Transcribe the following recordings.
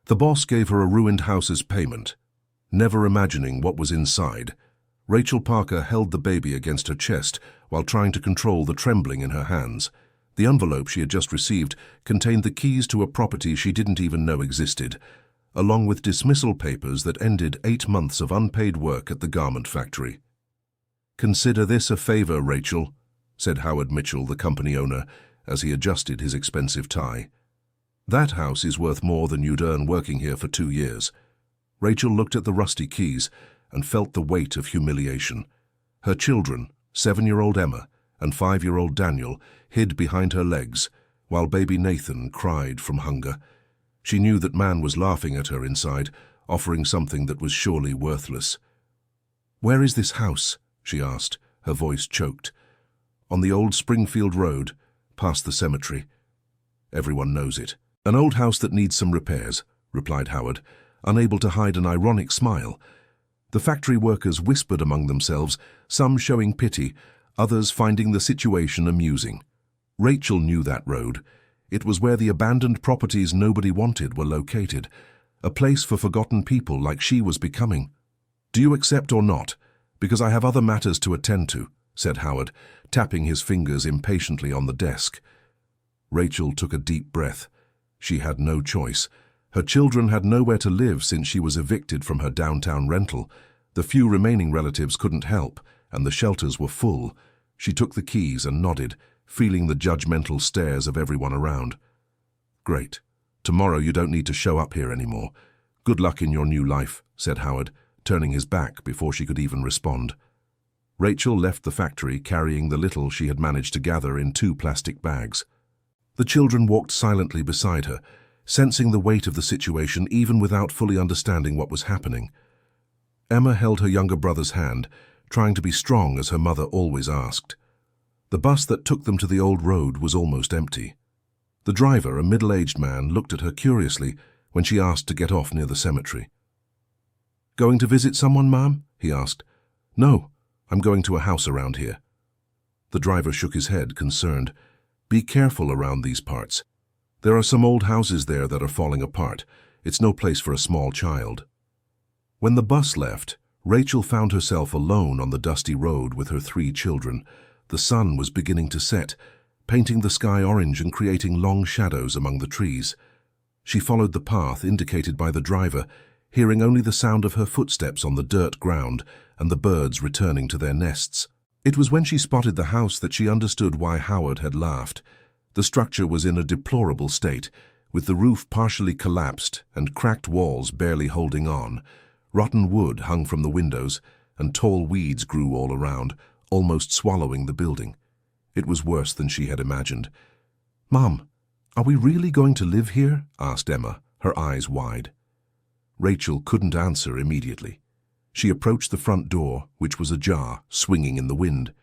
The boss gave her a ruined house as payment. Never imagining what was inside, Rachel Parker held the baby against her chest while trying to control the trembling in her hands. The envelope she had just received contained the keys to a property she didn't even know existed, along with dismissal papers that ended 8 months of unpaid work at the garment factory. "Consider this a favor, Rachel," said Howard Mitchell, the company owner, as he adjusted his expensive tie. "That house is worth more than you'd earn working here for 2 years." Rachel looked at the rusty keys and felt the weight of humiliation. Her children, 7-year-old Emma and 5-year-old Daniel, hid behind her legs, while baby Nathan cried from hunger. She knew that man was laughing at her inside, offering something that was surely worthless. "Where is this house?" she asked, her voice choked. "On the old Springfield Road, past the cemetery. Everyone knows it." "An old house that needs some repairs," replied Howard, unable to hide an ironic smile. The factory workers whispered among themselves, some showing pity, others finding the situation amusing. Rachel knew that road. It was where the abandoned properties nobody wanted were located, a place for forgotten people like she was becoming. "Do you accept or not? Because I have other matters to attend to," said Howard, tapping his fingers impatiently on the desk. Rachel took a deep breath. She had no choice. Her children had nowhere to live since she was evicted from her downtown rental. The few remaining relatives couldn't help, and the shelters were full. She took the keys and nodded, feeling the judgmental stares of everyone around. "Great. Tomorrow you don't need to show up here anymore. Good luck in your new life," said Howard, turning his back before she could even respond. Rachel left the factory carrying the little she had managed to gather in 2 plastic bags. The children walked silently beside her, sensing the weight of the situation even without fully understanding what was happening. Emma held her younger brother's hand, trying to be strong as her mother always asked. The bus that took them to the old road was almost empty. The driver, a middle-aged man, looked at her curiously when she asked to get off near the cemetery. "Going to visit someone, Ma'am?" he asked. "No, I'm going to a house around here." The driver shook his head, concerned. "Be careful around these parts. There are some old houses there that are falling apart. It's no place for a small child." When the bus left, Rachel found herself alone on the dusty road with her 3 children. The sun was beginning to set, painting the sky orange and creating long shadows among the trees. She followed the path indicated by the driver, hearing only the sound of her footsteps on the dirt ground and the birds returning to their nests. It was when she spotted the house that she understood why Howard had laughed. The structure was in a deplorable state, with the roof partially collapsed and cracked walls barely holding on. Rotten wood hung from the windows, and tall weeds grew all around, almost swallowing the building. It was worse than she had imagined. "Mom, are we really going to live here?" asked Emma, her eyes wide. Rachel couldn't answer immediately. She approached the front door, which was ajar, swinging in the wind.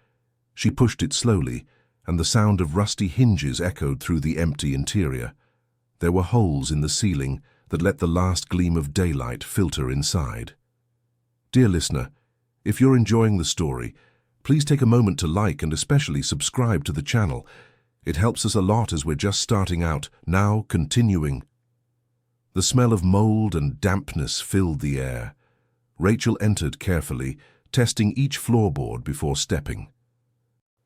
She pushed it slowly, and the sound of rusty hinges echoed through the empty interior. There were holes in the ceiling that let the last gleam of daylight filter inside. Dear listener, if you're enjoying the story, please take a moment to like and especially subscribe to the channel. It helps us a lot as we're just starting out, now continuing. The smell of mold and dampness filled the air. Rachel entered carefully, testing each floorboard before stepping.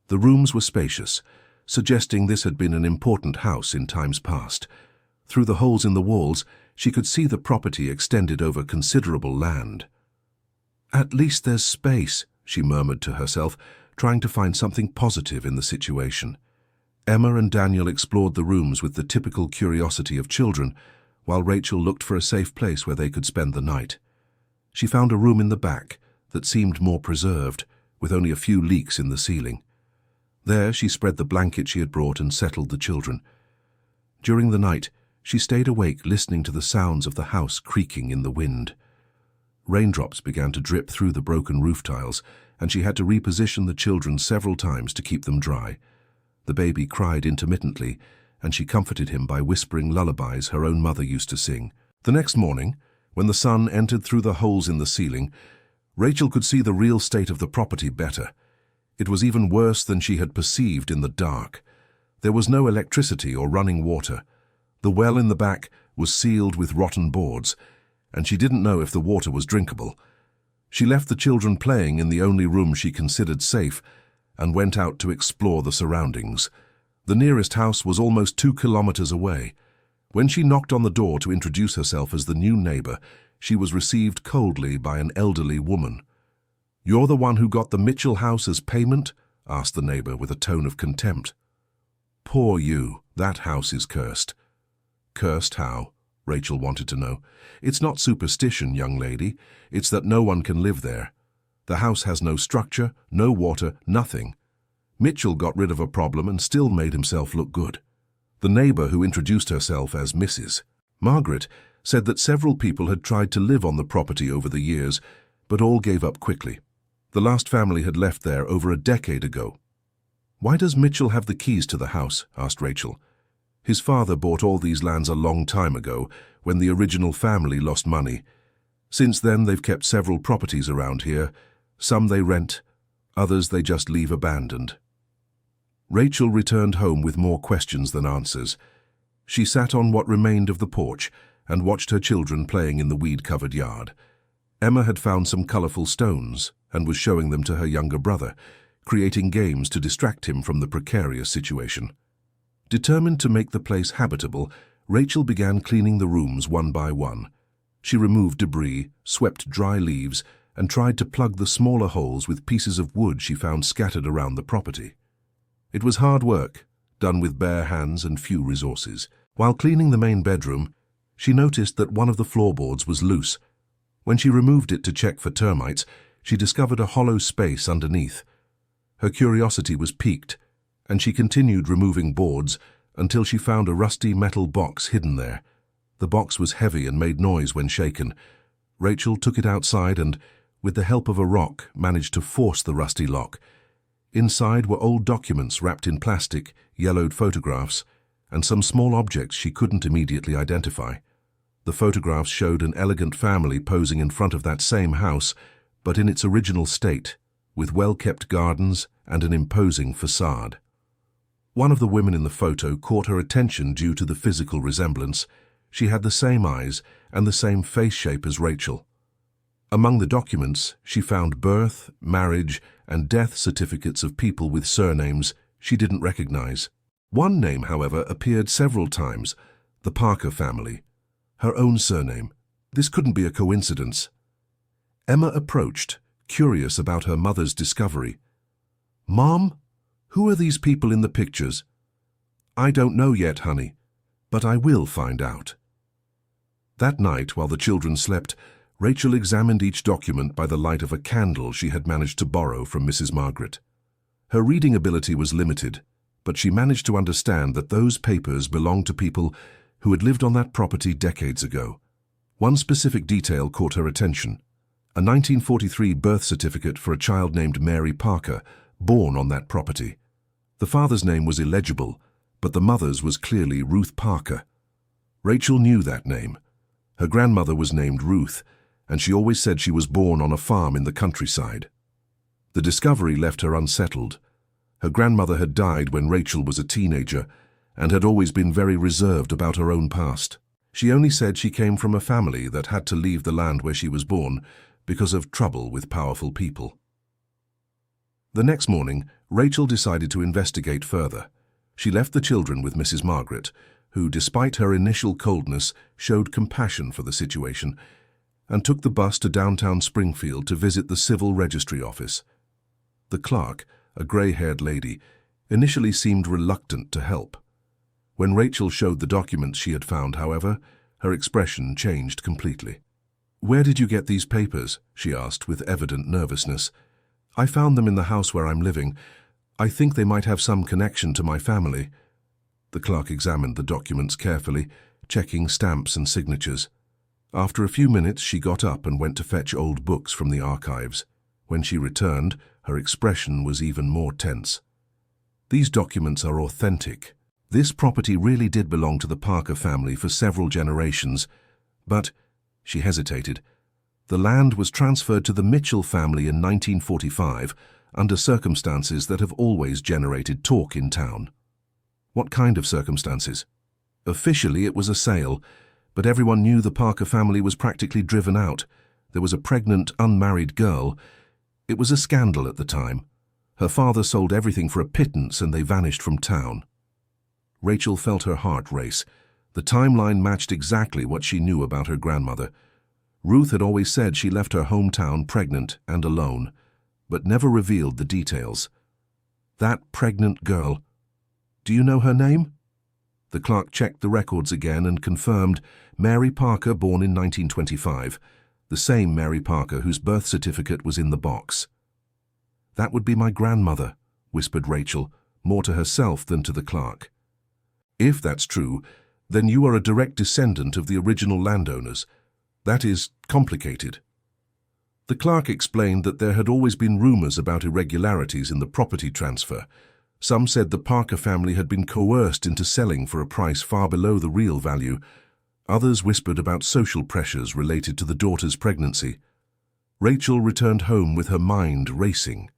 The rooms were spacious, suggesting this had been an important house in times past. Through the holes in the walls, she could see the property extended over considerable land. "At least there's space," she murmured to herself, trying to find something positive in the situation. Emma and Daniel explored the rooms with the typical curiosity of children, while Rachel looked for a safe place where they could spend the night. She found a room in the back that seemed more preserved, with only a few leaks in the ceiling. There she spread the blanket she had brought and settled the children. During the night, she stayed awake listening to the sounds of the house creaking in the wind. Raindrops began to drip through the broken roof tiles, and she had to reposition the children several times to keep them dry. The baby cried intermittently, and she comforted him by whispering lullabies her own mother used to sing. The next morning, when the sun entered through the holes in the ceiling, Rachel could see the real state of the property better. It was even worse than she had perceived in the dark. There was no electricity or running water. The well in the back was sealed with rotten boards, and she didn't know if the water was drinkable. She left the children playing in the only room she considered safe and went out to explore the surroundings. The nearest house was almost 2 kilometers away. When she knocked on the door to introduce herself as the new neighbor, she was received coldly by an elderly woman. "You're the one who got the Mitchell house as payment?" asked the neighbor with a tone of contempt. "Poor you, that house is cursed." "Cursed how?" Rachel wanted to know. "It's not superstition, young lady. It's that no one can live there. The house has no structure, no water, nothing. Mitchell got rid of a problem and still made himself look good." The neighbor, who introduced herself as Mrs. Margaret, said that several people had tried to live on the property over the years, but all gave up quickly. The last family had left there over a decade ago. "Why does Mitchell have the keys to the house?" asked Rachel. "His father bought all these lands a long time ago, when the original family lost money. Since then, they've kept several properties around here. Some they rent, others they just leave abandoned." Rachel returned home with more questions than answers. She sat on what remained of the porch and watched her children playing in the weed-covered yard. Emma had found some colorful stones and was showing them to her younger brother, creating games to distract him from the precarious situation. Determined to make the place habitable, Rachel began cleaning the rooms one by one. She removed debris, swept dry leaves, and tried to plug the smaller holes with pieces of wood she found scattered around the property. It was hard work, done with bare hands and few resources. While cleaning the main bedroom, she noticed that one of the floorboards was loose. When she removed it to check for termites, she discovered a hollow space underneath. Her curiosity was piqued, and she continued removing boards until she found a rusty metal box hidden there. The box was heavy and made noise when shaken. Rachel took it outside and, with the help of a rock, managed to force the rusty lock. Inside were old documents wrapped in plastic, yellowed photographs, and some small objects she couldn't immediately identify. The photographs showed an elegant family posing in front of that same house, but in its original state, with well-kept gardens and an imposing facade. One of the women in the photo caught her attention due to the physical resemblance. She had the same eyes and the same face shape as Rachel. Among the documents, she found birth, marriage, and death certificates of people with surnames she didn't recognize. One name, however, appeared several times: the Parker family. Her own surname. This couldn't be a coincidence. Emma approached, curious about her mother's discovery. "Mom, who are these people in the pictures?" "I don't know yet, honey, but I will find out." That night, while the children slept, Rachel examined each document by the light of a candle she had managed to borrow from Mrs. Margaret. Her reading ability was limited, but she managed to understand that those papers belonged to people who had lived on that property decades ago. One specific detail caught her attention: a 1943 birth certificate for a child named Mary Parker, born on that property. The father's name was illegible, but the mother's was clearly Ruth Parker. Rachel knew that name. Her grandmother was named Ruth, and she always said she was born on a farm in the countryside. The discovery left her unsettled. Her grandmother had died when Rachel was a teenager and had always been very reserved about her own past. She only said she came from a family that had to leave the land where she was born because of trouble with powerful people. The next morning, Rachel decided to investigate further. She left the children with Mrs. Margaret, who, despite her initial coldness, showed compassion for the situation, and took the bus to downtown Springfield to visit the civil registry office. The clerk, a gray-haired lady, initially seemed reluctant to help. When Rachel showed the documents she had found, however, her expression changed completely. "Where did you get these papers?" she asked with evident nervousness. "I found them in the house where I'm living. I think they might have some connection to my family." The clerk examined the documents carefully, checking stamps and signatures. After a few minutes, she got up and went to fetch old books from the archives. When she returned, her expression was even more tense. "These documents are authentic. This property really did belong to the Parker family for several generations, but," she hesitated, "the land was transferred to the Mitchell family in 1945 under circumstances that have always generated talk in town." "What kind of circumstances?" "Officially, it was a sale, But everyone knew the Parker family was practically driven out. There was a pregnant, unmarried girl. It was a scandal at the time. Her father sold everything for a pittance and they vanished from town. Rachel felt her heart race. The timeline matched exactly what she knew about her grandmother. Ruth had always said she left her hometown pregnant and alone, but never revealed the details. That pregnant girl. Do you know her name? The clerk checked the records again and confirmed Mary Parker, born in 1925, the same Mary Parker whose birth certificate was in the box. That would be my grandmother, whispered Rachel, more to herself than to the clerk. If that's true, then you are a direct descendant of the original landowners. That is complicated. The clerk explained that there had always been rumors about irregularities in the property transfer. Some said the Parker family had been coerced into selling for a price far below the real value. Others whispered about social pressures related to the daughter's pregnancy. Rachel returned home with her mind racing.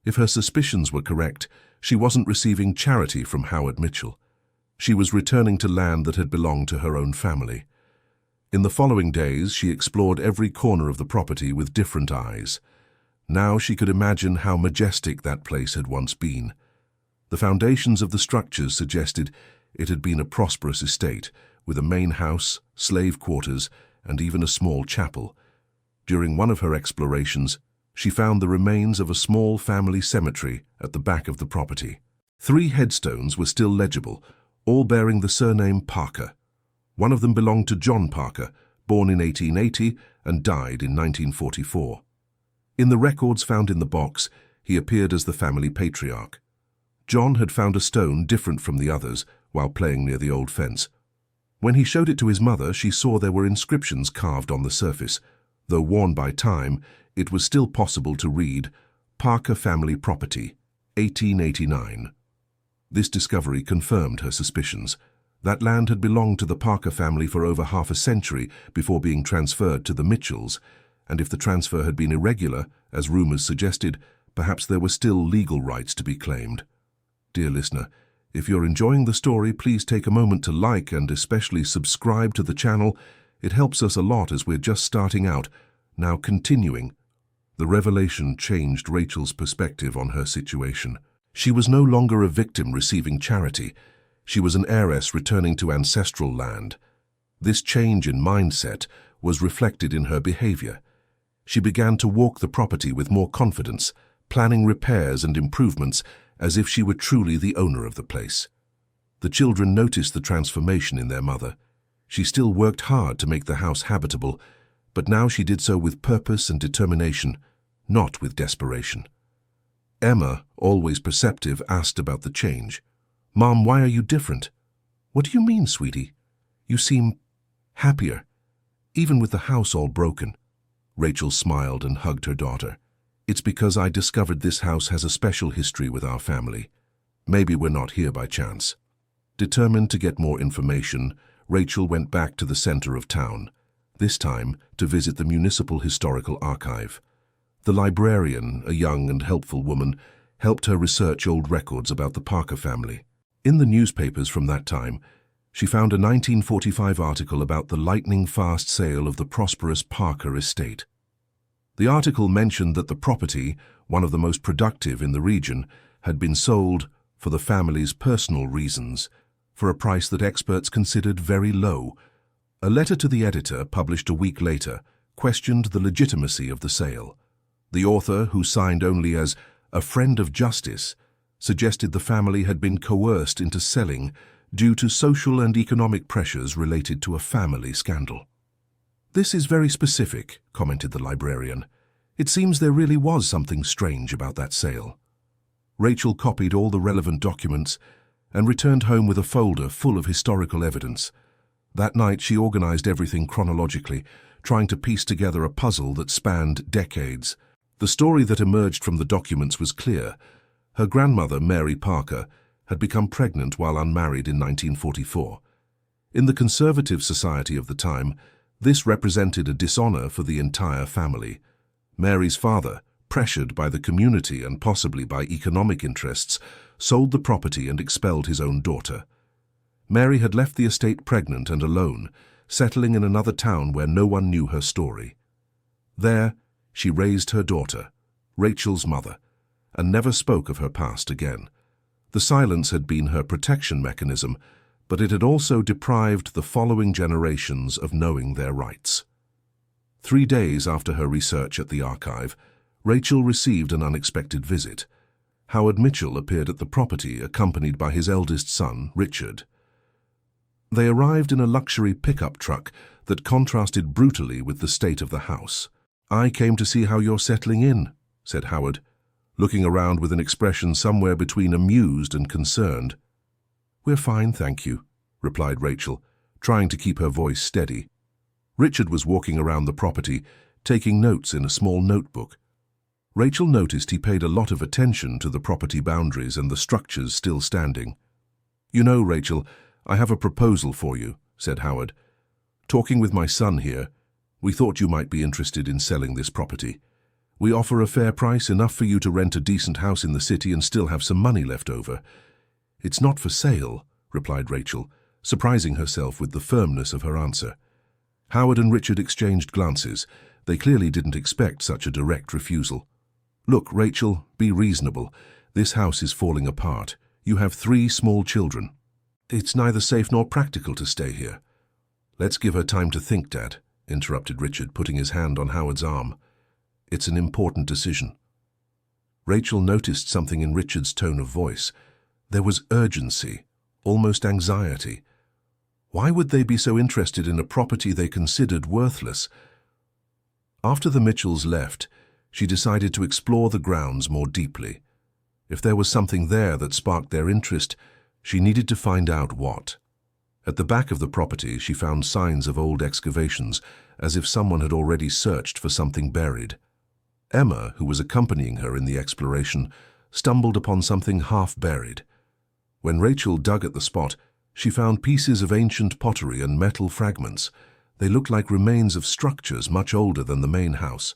If her suspicions were correct, she wasn't receiving charity from Howard Mitchell. She was returning to land that had belonged to her own family. In the following days, she explored every corner of the property with different eyes. Now she could imagine how majestic that place had once been. The foundations of the structures suggested it had been a prosperous estate, with a main house, slave quarters, and even a small chapel. During one of her explorations, she found the remains of a small family cemetery at the back of the property. 3 headstones were still legible, all bearing the surname Parker. One of them belonged to John Parker, born in 1880 and died in 1944. In the records found in the box, he appeared as the family patriarch. John had found a stone different from the others while playing near the old fence. When he showed it to his mother, she saw there were inscriptions carved on the surface. Though worn by time, it was still possible to read, Parker Family Property, 1889. This discovery confirmed her suspicions. That land had belonged to the Parker family for over half a century before being transferred to the Mitchells, and if the transfer had been irregular, as rumors suggested, perhaps there were still legal rights to be claimed. Dear listener, if you're enjoying the story, please take a moment to like and especially subscribe to the channel. It helps us a lot as we're just starting out. Now continuing. The revelation changed Rachel's perspective on her situation. She was no longer a victim receiving charity. She was an heiress returning to ancestral land. This change in mindset was reflected in her behavior. She began to walk the property with more confidence, planning repairs and improvements as if she were truly the owner of the place. The children noticed the transformation in their mother. She still worked hard to make the house habitable, but now she did so with purpose and determination, not with desperation. Emma, always perceptive, asked about the change. "Mom, why are you different?" "What do you mean, sweetie? You seem happier, even with the house all broken." Rachel smiled and hugged her daughter. "It's because I discovered this house has a special history with our family. Maybe we're not here by chance." Determined to get more information, Rachel went back to the center of town, this time to visit the Municipal Historical Archive. The librarian, a young and helpful woman, helped her research old records about the Parker family. In the newspapers from that time, she found a 1945 article about the lightning-fast sale of the prosperous Parker estate. The article mentioned that the property, one of the most productive in the region, had been sold for the family's personal reasons, for a price that experts considered very low. A letter to the editor, published a week later, questioned the legitimacy of the sale. The author, who signed only as a friend of justice, suggested the family had been coerced into selling due to social and economic pressures related to a family scandal. "This is very specific," commented the librarian. "It seems there really was something strange about that sale." Rachel copied all the relevant documents and returned home with a folder full of historical evidence. That night she organized everything chronologically, trying to piece together a puzzle that spanned decades. The story that emerged from the documents was clear. Her grandmother, Mary Parker, had become pregnant while unmarried in 1944. In the conservative society of the time, this represented a dishonor for the entire family. Mary's father, pressured by the community and possibly by economic interests, sold the property and expelled his own daughter. Mary had left the estate pregnant and alone, settling in another town where no one knew her story. There, she raised her daughter, Rachel's mother, and never spoke of her past again. The silence had been her protection mechanism, but it had also deprived the following generations of knowing their rights. 3 days after her research at the archive, Rachel received an unexpected visit. Howard Mitchell appeared at the property accompanied by his eldest son, Richard. They arrived in a luxury pickup truck that contrasted brutally with the state of the house. "I came to see how you're settling in," said Howard, looking around with an expression somewhere between amused and concerned. "We're fine, thank you," replied Rachel, trying to keep her voice steady. Richard was walking around the property, taking notes in a small notebook. Rachel noticed he paid a lot of attention to the property boundaries and the structures still standing. "You know, Rachel, I have a proposal for you," said Howard. "Talking with my son here, we thought you might be interested in selling this property. We offer a fair price, enough for you to rent a decent house in the city and still have some money left over." "It's not for sale," replied Rachel, surprising herself with the firmness of her answer. Howard and Richard exchanged glances. They clearly didn't expect such a direct refusal. "Look, Rachel, be reasonable. This house is falling apart. You have 3 small children. It's neither safe nor practical to stay here." "Let's give her time to think, Dad," interrupted Richard, putting his hand on Howard's arm. "It's an important decision." Rachel noticed something in Richard's tone of voice. There was urgency, almost anxiety. Why would they be so interested in a property they considered worthless? After the Mitchells left, she decided to explore the grounds more deeply. If there was something there that sparked their interest, she needed to find out what. At the back of the property, she found signs of old excavations, as if someone had already searched for something buried. Emma, who was accompanying her in the exploration, stumbled upon something half-buried. When Rachel dug at the spot, she found pieces of ancient pottery and metal fragments. They looked like remains of structures much older than the main house.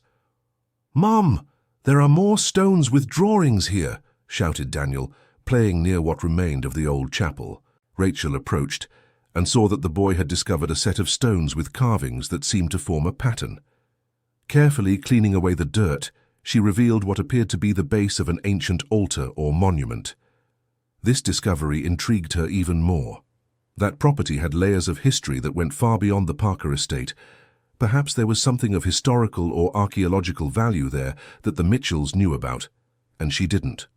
"Mom, there are more stones with drawings here," shouted Daniel, playing near what remained of the old chapel. Rachel approached and saw that the boy had discovered a set of stones with carvings that seemed to form a pattern. Carefully cleaning away the dirt, she revealed what appeared to be the base of an ancient altar or monument. This discovery intrigued her even more. That property had layers of history that went far beyond the Parker estate. Perhaps there was something of historical or archaeological value there that the Mitchells knew about, and she didn't.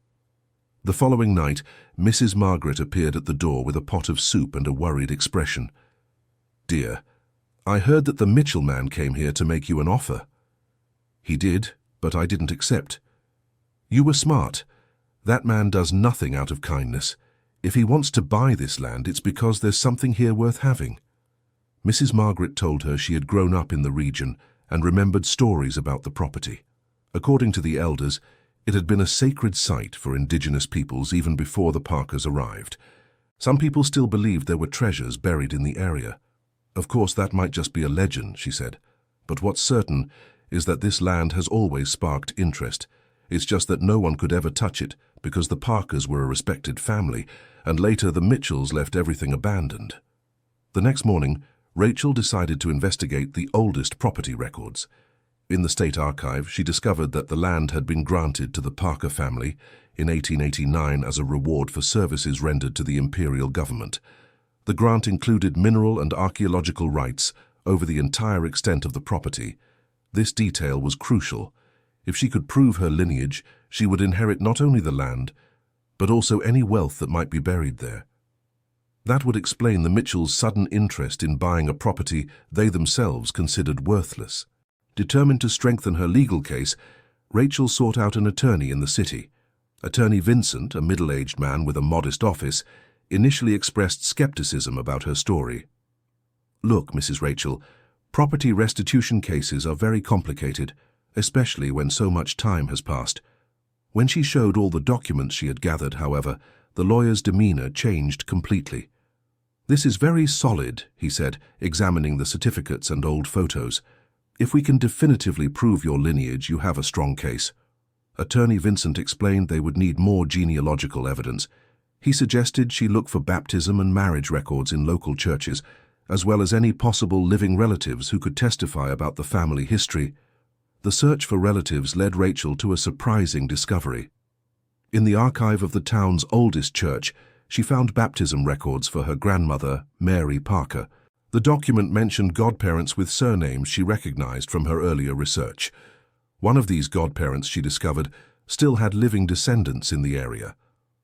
The following night, Mrs. Margaret appeared at the door with a pot of soup and a worried expression. "Dear, I heard that the Mitchell man came here to make you an offer." "He did, but I didn't accept." "You were smart. That man does nothing out of kindness. If he wants to buy this land, it's because there's something here worth having." Mrs. Margaret told her she had grown up in the region and remembered stories about the property. According to the elders, it had been a sacred site for indigenous peoples even before the Parkers arrived. Some people still believed there were treasures buried in the area. "Of course, that might just be a legend," she said. "But what's certain is that this land has always sparked interest. It's just that no one could ever touch it because the Parkers were a respected family, and later the Mitchells left everything abandoned." The next morning, Rachel decided to investigate the oldest property records. In the State Archive, she discovered that the land had been granted to the Parker family in 1889 as a reward for services rendered to the imperial government. The grant included mineral and archaeological rights over the entire extent of the property. This detail was crucial. If she could prove her lineage, she would inherit not only the land, but also any wealth that might be buried there. That would explain the Mitchells' sudden interest in buying a property they themselves considered worthless. Determined to strengthen her legal case, Rachel sought out an attorney in the city. Attorney Vincent, a middle-aged man with a modest office, initially expressed skepticism about her story. "Look, Mrs. Rachel, property restitution cases are very complicated, especially when so much time has passed." When she showed all the documents she had gathered, however, the lawyer's demeanor changed completely. "This is very solid," he said, examining the certificates and old photos. "If we can definitively prove your lineage, you have a strong case." Attorney Vincent explained they would need more genealogical evidence. He suggested she look for baptism and marriage records in local churches, as well as any possible living relatives who could testify about the family history. The search for relatives led Rachel to a surprising discovery. In the archive of the town's oldest church, she found baptism records for her grandmother, Mary Parker. The document mentioned godparents with surnames she recognized from her earlier research. One of these godparents, she discovered, still had living descendants in the area.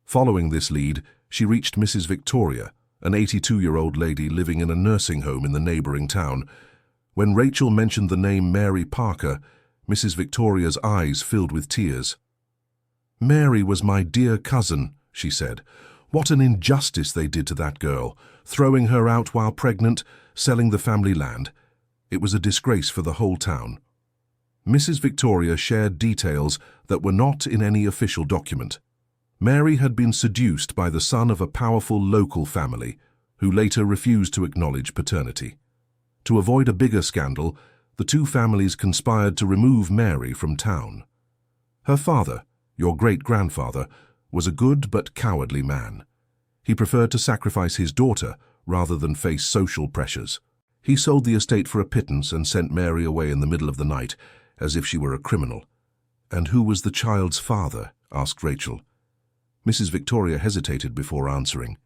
Following this lead, she reached Mrs. Victoria, an 82-year-old lady living in a nursing home in the neighboring town. When Rachel mentioned the name Mary Parker, Mrs. Victoria's eyes filled with tears. "Mary was my dear cousin," she said. "What an injustice they did to that girl, throwing her out while pregnant, selling the family land. It was a disgrace for the whole town." Mrs. Victoria shared details that were not in any official document. Mary had been seduced by the son of a powerful local family, who later refused to acknowledge paternity. To avoid a bigger scandal, the two families conspired to remove Mary from town. Her father, your great-grandfather, was a good but cowardly man. He preferred to sacrifice his daughter rather than face social pressures. He sold the estate for a pittance and sent Mary away in the middle of the night, as if she were a criminal. "And who was the child's father?" asked Rachel. Mrs. Victoria hesitated before answering.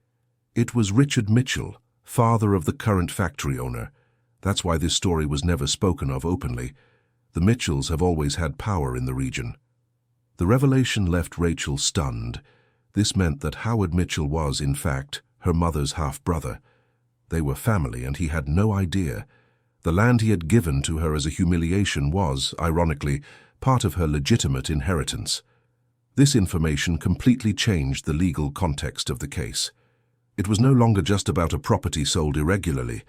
"It was Richard Mitchell, father of the current factory owner. That's why this story was never spoken of openly. The Mitchells have always had power in the region." The revelation left Rachel stunned. This meant that Howard Mitchell was, in fact, her mother's half-brother. They were family, and he had no idea. The land he had given to her as a humiliation was, ironically, part of her legitimate inheritance. This information completely changed the legal context of the case. It was no longer just about a property sold irregularly,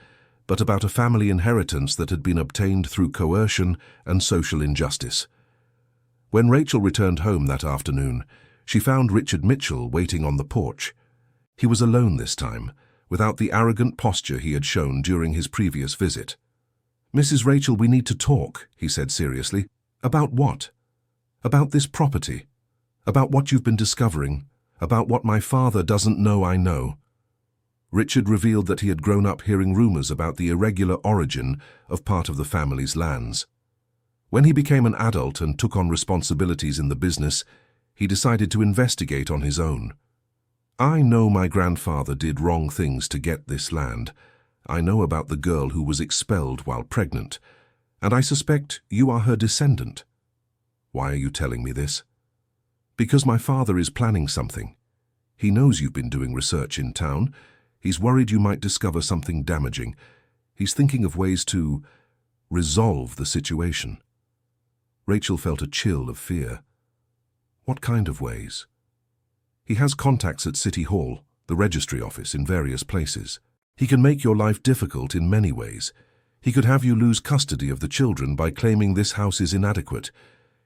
but about a family inheritance that had been obtained through coercion and social injustice. When Rachel returned home that afternoon, she found Richard Mitchell waiting on the porch. He was alone this time, without the arrogant posture he had shown during his previous visit. "Mrs. Rachel, we need to talk," he said seriously. "About what?" "About this property. About what you've been discovering. About what my father doesn't know I know." Richard revealed that he had grown up hearing rumors about the irregular origin of part of the family's lands. When he became an adult and took on responsibilities in the business, he decided to investigate on his own. "I know my grandfather did wrong things to get this land. I know about the girl who was expelled while pregnant, and I suspect you are her descendant." "Why are you telling me this?" "Because my father is planning something. He knows you've been doing research in town. He's worried you might discover something damaging. He's thinking of ways to resolve the situation." Rachel felt a chill of fear. "What kind of ways?" "He has contacts at City Hall, the registry office, in various places. He can make your life difficult in many ways. He could have you lose custody of the children by claiming this house is inadequate.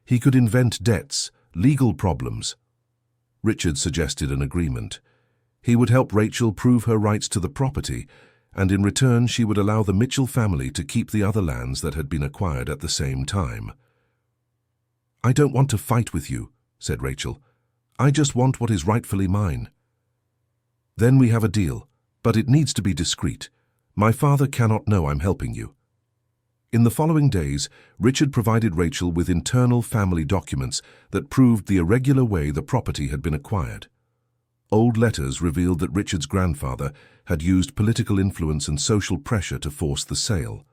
He could invent debts, legal problems." Richard suggested an agreement. He would help Rachel prove her rights to the property, and in return she would allow the Mitchell family to keep the other lands that had been acquired at the same time. "I don't want to fight with you," said Rachel. "I just want what is rightfully mine." "Then we have a deal, but it needs to be discreet. My father cannot know I'm helping you." In the following days, Richard provided Rachel with internal family documents that proved the irregular way the property had been acquired. Old letters revealed that Richard's grandfather had used political influence and social pressure to force the sale.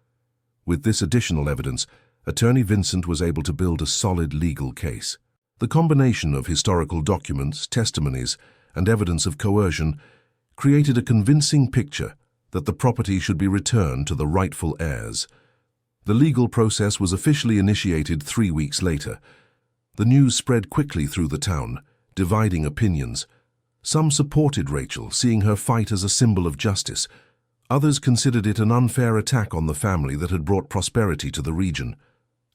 With this additional evidence, Attorney Vincent was able to build a solid legal case. The combination of historical documents, testimonies, and evidence of coercion created a convincing picture that the property should be returned to the rightful heirs. The legal process was officially initiated 3 weeks later. The news spread quickly through the town, dividing opinions. Some supported Rachel, seeing her fight as a symbol of justice. Others considered it an unfair attack on the family that had brought prosperity to the region.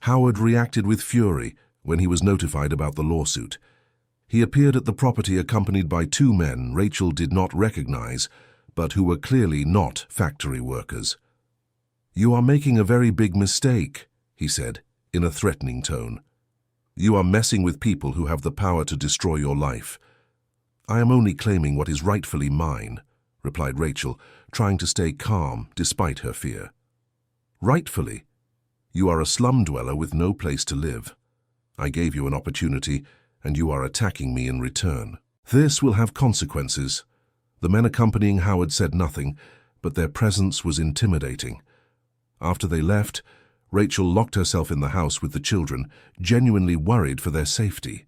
Howard reacted with fury when he was notified about the lawsuit. He appeared at the property accompanied by 2 men Rachel did not recognize, but who were clearly not factory workers. "You are making a very big mistake," he said, in a threatening tone. "You are messing with people who have the power to destroy your life. I am only claiming what is rightfully mine," replied Rachel, trying to stay calm despite her fear. Rightfully. You are a slum dweller with no place to live. I gave you an opportunity, and you are attacking me in return. This will have consequences. The men accompanying Howard said nothing, but their presence was intimidating. After they left, Rachel locked herself in the house with the children, genuinely worried for their safety.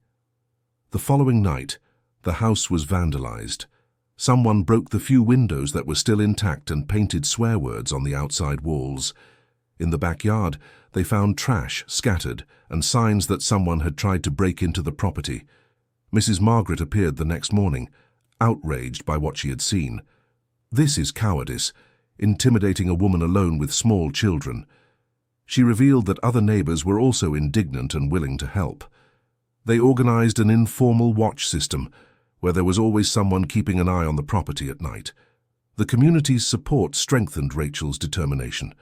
The following night, the house was vandalized. Someone broke the few windows that were still intact and painted swear words on the outside walls. In the backyard, they found trash scattered and signs that someone had tried to break into the property. Mrs. Margaret appeared the next morning, outraged by what she had seen. This is cowardice, intimidating a woman alone with small children. She revealed that other neighbors were also indignant and willing to help. They organized an informal watch system, where there was always someone keeping an eye on the property at night. The community's support strengthened Rachel's determination.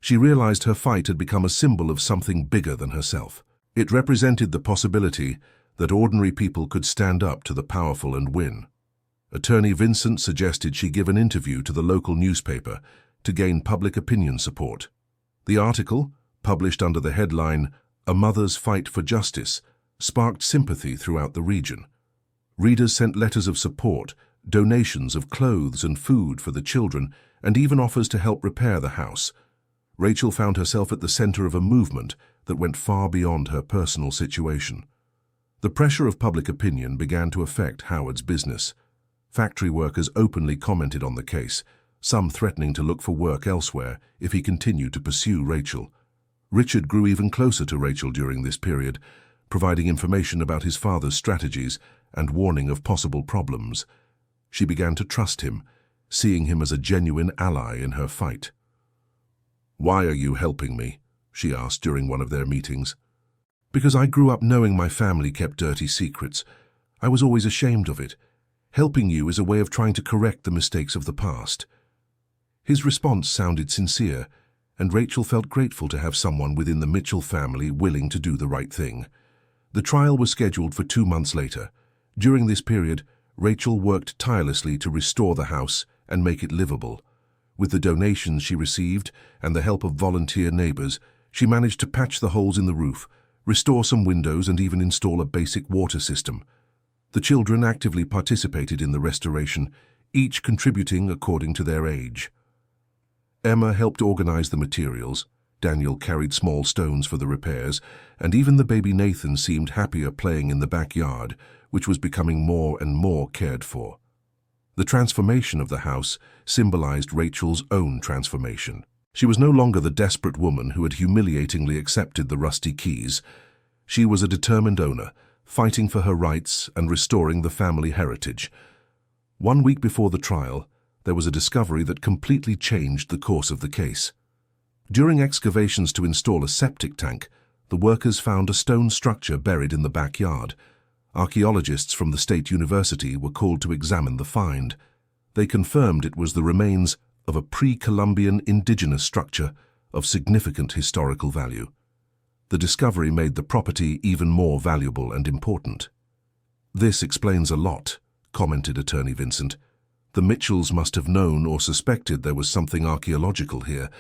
She realized her fight had become a symbol of something bigger than herself. It represented the possibility that ordinary people could stand up to the powerful and win. Attorney Vincent suggested she give an interview to the local newspaper to gain public opinion support. The article, published under the headline, "A Mother's Fight for Justice," sparked sympathy throughout the region. Readers sent letters of support, donations of clothes and food for the children, and even offers to help repair the house. Rachel found herself at the center of a movement that went far beyond her personal situation. The pressure of public opinion began to affect Howard's business. Factory workers openly commented on the case, some threatening to look for work elsewhere if he continued to pursue Rachel. Richard grew even closer to Rachel during this period, providing information about his father's strategies and warning of possible problems. She began to trust him, seeing him as a genuine ally in her fight. "Why are you helping me?" she asked during one of their meetings. "Because I grew up knowing my family kept dirty secrets. I was always ashamed of it. Helping you is a way of trying to correct the mistakes of the past." His response sounded sincere, and Rachel felt grateful to have someone within the Mitchell family willing to do the right thing. The trial was scheduled for 2 months later. During this period, Rachel worked tirelessly to restore the house and make it livable. With the donations she received and the help of volunteer neighbors, she managed to patch the holes in the roof, restore some windows, and even install a basic water system. The children actively participated in the restoration, each contributing according to their age. Emma helped organize the materials, Daniel carried small stones for the repairs, and even the baby Nathan seemed happier playing in the backyard, which was becoming more and more cared for. The transformation of the house symbolized Rachel's own transformation. She was no longer the desperate woman who had humiliatingly accepted the rusty keys. She was a determined owner, fighting for her rights and restoring the family heritage. 1 week before the trial, there was a discovery that completely changed the course of the case. During excavations to install a septic tank, the workers found a stone structure buried in the backyard. Archaeologists from the State University were called to examine the find. They confirmed it was the remains of a pre-Columbian indigenous structure of significant historical value. The discovery made the property even more valuable and important. "This explains a lot," commented Attorney Vincent. "The Mitchells must have known or suspected there was something archaeological here.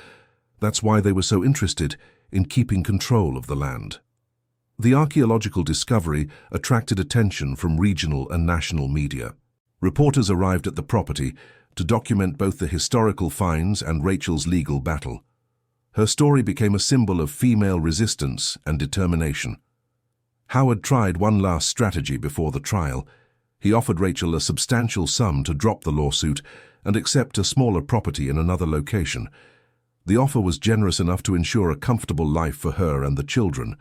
That's why they were so interested in keeping control of the land." The archaeological discovery attracted attention from regional and national media. Reporters arrived at the property to document both the historical finds and Rachel's legal battle. Her story became a symbol of female resistance and determination. Howard tried one last strategy before the trial. He offered Rachel a substantial sum to drop the lawsuit and accept a smaller property in another location. The offer was generous enough to ensure a comfortable life for her and the children.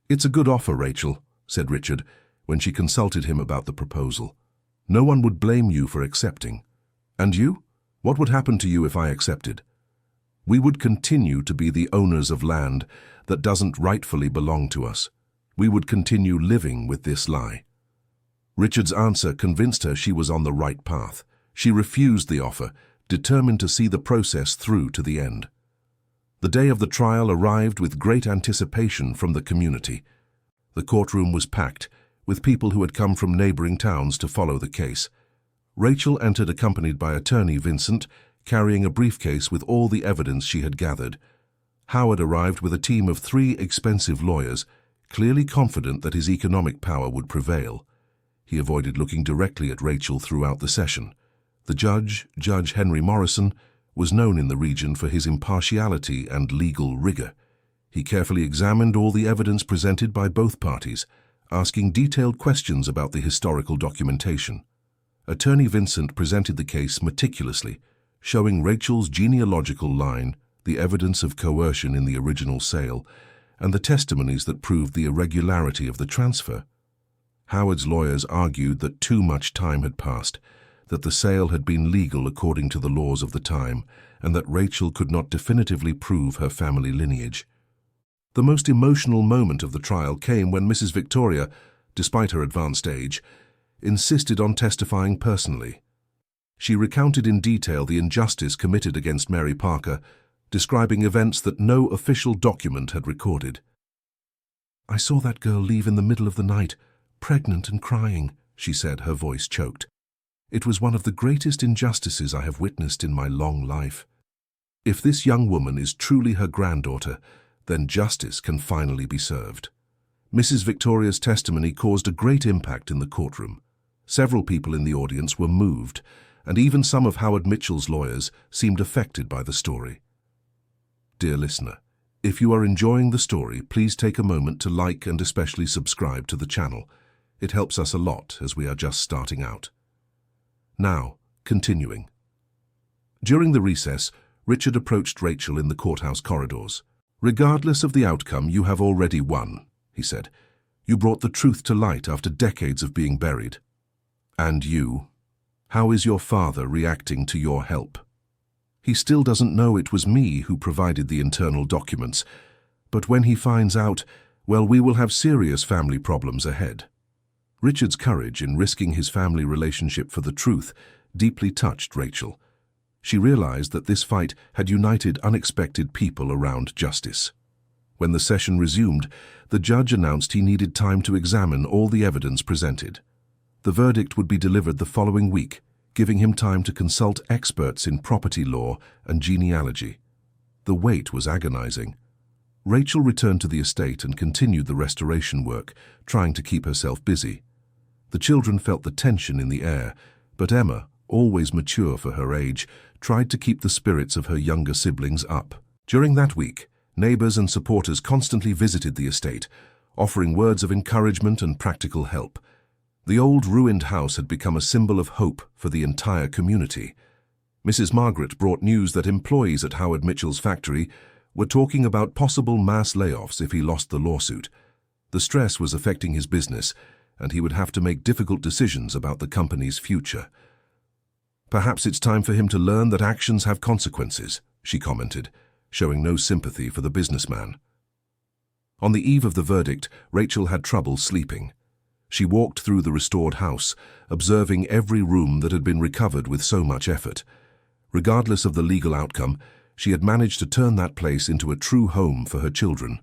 "It's a good offer, Rachel," said Richard, when she consulted him about the proposal. "No one would blame you for accepting. And you? What would happen to you if I accepted?" "We would continue to be the owners of land that doesn't rightfully belong to us. We would continue living with this lie." Richard's answer convinced her she was on the right path. She refused the offer, determined to see the process through to the end. The day of the trial arrived with great anticipation from the community. The courtroom was packed, with people who had come from neighboring towns to follow the case. Rachel entered accompanied by attorney Vincent, carrying a briefcase with all the evidence she had gathered. Howard arrived with a team of 3 expensive lawyers, clearly confident that his economic power would prevail. He avoided looking directly at Rachel throughout the session. The judge, Judge Henry Morrison, was known in the region for his impartiality and legal rigor. He carefully examined all the evidence presented by both parties, asking detailed questions about the historical documentation. Attorney Vincent presented the case meticulously, showing Rachel's genealogical line, the evidence of coercion in the original sale, and the testimonies that proved the irregularity of the transfer. Howard's lawyers argued that too much time had passed, that the sale had been legal according to the laws of the time, and that Rachel could not definitively prove her family lineage. The most emotional moment of the trial came when Mrs. Victoria, despite her advanced age, insisted on testifying personally. She recounted in detail the injustice committed against Mary Parker, describing events that no official document had recorded. "I saw that girl leave in the middle of the night, pregnant and crying," she said, her voice choked. "It was one of the greatest injustices I have witnessed in my long life. If this young woman is truly her granddaughter, then justice can finally be served." Mrs. Victoria's testimony caused a great impact in the courtroom. Several people in the audience were moved, and even some of Howard Mitchell's lawyers seemed affected by the story. Dear listener, if you are enjoying the story, please take a moment to like and especially subscribe to the channel. It helps us a lot as we are just starting out. Now, continuing. During the recess, Richard approached Rachel in the courthouse corridors. "Regardless of the outcome, you have already won," he said. "You brought the truth to light after decades of being buried. And you? How is your father reacting to your help? He still doesn't know it was me who provided the internal documents, but when he finds out, well, we will have serious family problems ahead." Richard's courage in risking his family relationship for the truth deeply touched Rachel. She realized that this fight had united unexpected people around justice. When the session resumed, the judge announced he needed time to examine all the evidence presented. The verdict would be delivered the following week, giving him time to consult experts in property law and genealogy. The wait was agonizing. Rachel returned to the estate and continued the restoration work, trying to keep herself busy. The children felt the tension in the air, but Emma, always mature for her age, tried to keep the spirits of her younger siblings up. During that week, neighbors and supporters constantly visited the estate, offering words of encouragement and practical help. The old ruined house had become a symbol of hope for the entire community. Mrs. Margaret brought news that employees at Howard Mitchell's factory were talking about possible mass layoffs if he lost the lawsuit. The stress was affecting his business, and he would have to make difficult decisions about the company's future. "Perhaps it's time for him to learn that actions have consequences," she commented, showing no sympathy for the businessman. On the eve of the verdict, Rachel had trouble sleeping. She walked through the restored house, observing every room that had been recovered with so much effort. Regardless of the legal outcome, she had managed to turn that place into a true home for her children.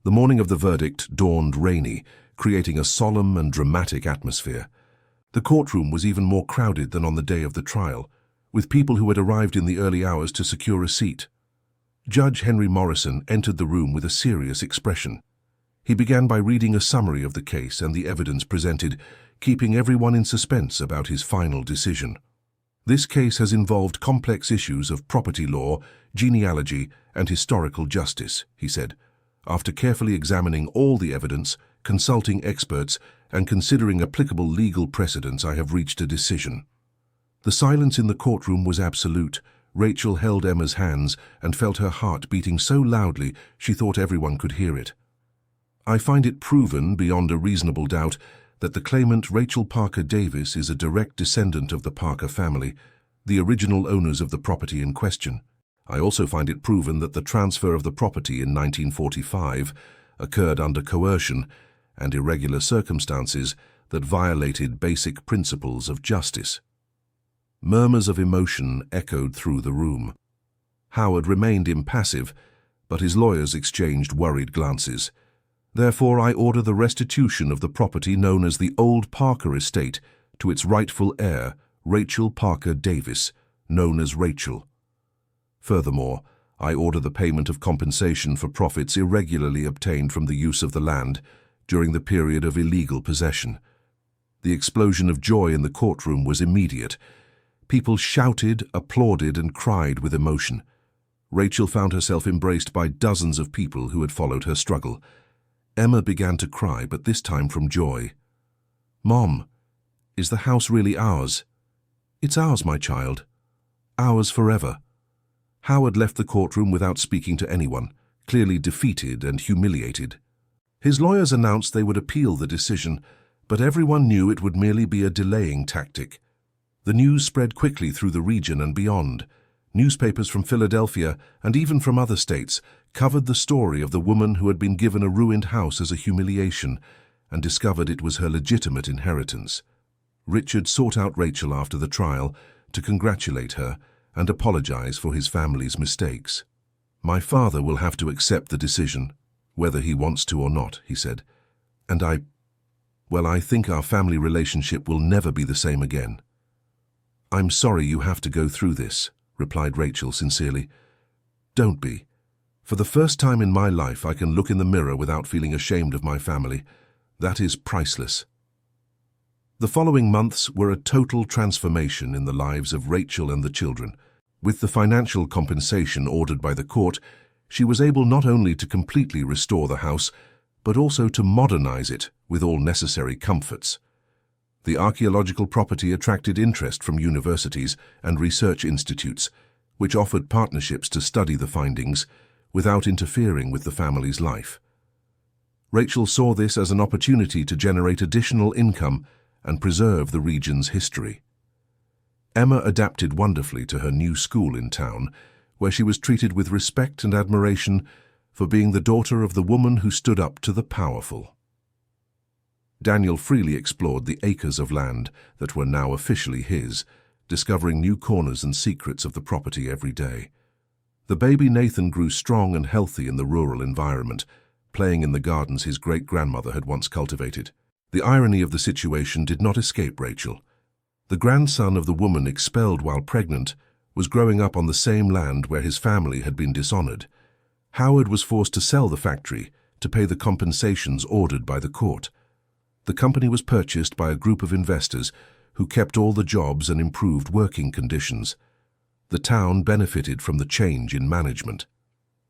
The morning of the verdict dawned rainy, creating a solemn and dramatic atmosphere. The courtroom was even more crowded than on the day of the trial, with people who had arrived in the early hours to secure a seat. Judge Henry Morrison entered the room with a serious expression. He began by reading a summary of the case and the evidence presented, keeping everyone in suspense about his final decision. "This case has involved complex issues of property law, genealogy, and historical justice," he said. "After carefully examining all the evidence, consulting experts, and considering applicable legal precedents, I have reached a decision." The silence in the courtroom was absolute. Rachel held Emma's hands and felt her heart beating so loudly she thought everyone could hear it. "I find it proven beyond a reasonable doubt that the claimant Rachel Parker Davis is a direct descendant of the Parker family, the original owners of the property in question. I also find it proven that the transfer of the property in 1945 occurred under coercion and irregular circumstances that violated basic principles of justice." Murmurs of emotion echoed through the room. Howard remained impassive, but his lawyers exchanged worried glances. "Therefore, I order the restitution of the property known as the Old Parker Estate to its rightful heir, Rachel Parker Davis, known as Rachel. Furthermore, I order the payment of compensation for profits irregularly obtained from the use of the land during the period of illegal possession. The explosion of joy in the courtroom was immediate. People shouted, applauded, and cried with emotion. Rachel found herself embraced by dozens of people who had followed her struggle. Emma began to cry, but this time from joy. "Mom, is the house really ours?" "It's ours, my child. Ours forever." Howard left the courtroom without speaking to anyone, clearly defeated and humiliated. His lawyers announced they would appeal the decision, but everyone knew it would merely be a delaying tactic. The news spread quickly through the region and beyond. Newspapers from Philadelphia and even from other states covered the story of the woman who had been given a ruined house as a humiliation and discovered it was her legitimate inheritance. Richard sought out Rachel after the trial to congratulate her and apologize for his family's mistakes. "My father will have to accept the decision, whether he wants to or not," he said. "And I think our family relationship will never be the same again." "I'm sorry you have to go through this," replied Rachel sincerely. "Don't be. For the first time in my life, I can look in the mirror without feeling ashamed of my family. That is priceless." The following months were a total transformation in the lives of Rachel and the children. With the financial compensation ordered by the court, she was able not only to completely restore the house, but also to modernize it with all necessary comforts. The archaeological property attracted interest from universities and research institutes, which offered partnerships to study the findings without interfering with the family's life. Rachel saw this as an opportunity to generate additional income and preserve the region's history. Emma adapted wonderfully to her new school in town, where she was treated with respect and admiration for being the daughter of the woman who stood up to the powerful. Daniel freely explored the acres of land that were now officially his, discovering new corners and secrets of the property every day. The baby Nathan grew strong and healthy in the rural environment, playing in the gardens his great-grandmother had once cultivated. The irony of the situation did not escape Rachel. The grandson of the woman expelled while pregnant was growing up on the same land where his family had been dishonored. Howard was forced to sell the factory to pay the compensations ordered by the court. The company was purchased by a group of investors who kept all the jobs and improved working conditions. The town benefited from the change in management.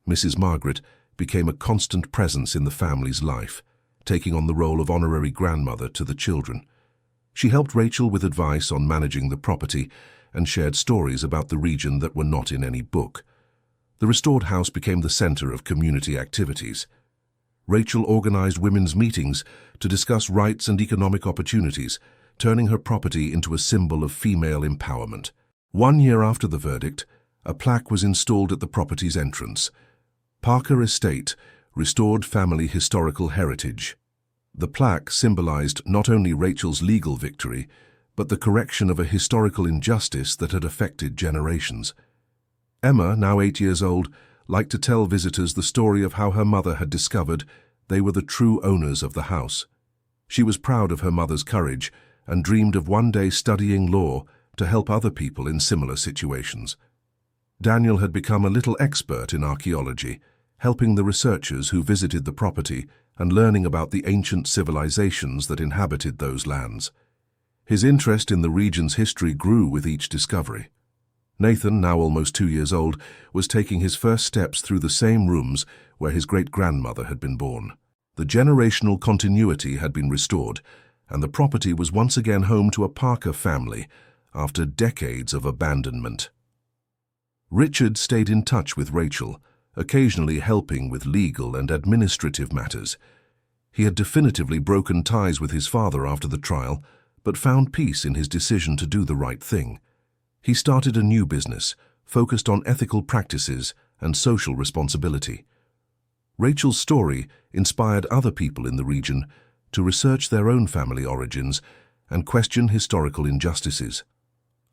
Mrs. Margaret became a constant presence in the family's life, taking on the role of honorary grandmother to the children. She helped Rachel with advice on managing the property and shared stories about the region that were not in any book. The restored house became the center of community activities. Rachel organized women's meetings to discuss rights and economic opportunities, turning her property into a symbol of female empowerment. 1 year after the verdict, a plaque was installed at the property's entrance. Parker Estate, Restored Family Historical Heritage. The plaque symbolized not only Rachel's legal victory, but the correction of a historical injustice that had affected generations. Emma, now 8 years old, liked to tell visitors the story of how her mother had discovered they were the true owners of the house. She was proud of her mother's courage and dreamed of one day studying law to help other people in similar situations. Daniel had become a little expert in archaeology, helping the researchers who visited the property and learning about the ancient civilizations that inhabited those lands. His interest in the region's history grew with each discovery. Nathan, now almost 2 years old, was taking his first steps through the same rooms where his great-grandmother had been born. The generational continuity had been restored, and the property was once again home to a Parker family after decades of abandonment. Richard stayed in touch with Rachel, occasionally helping with legal and administrative matters. He had definitively broken ties with his father after the trial, but found peace in his decision to do the right thing. He started a new business, focused on ethical practices and social responsibility. Rachel's story inspired other people in the region to research their own family origins and question historical injustices.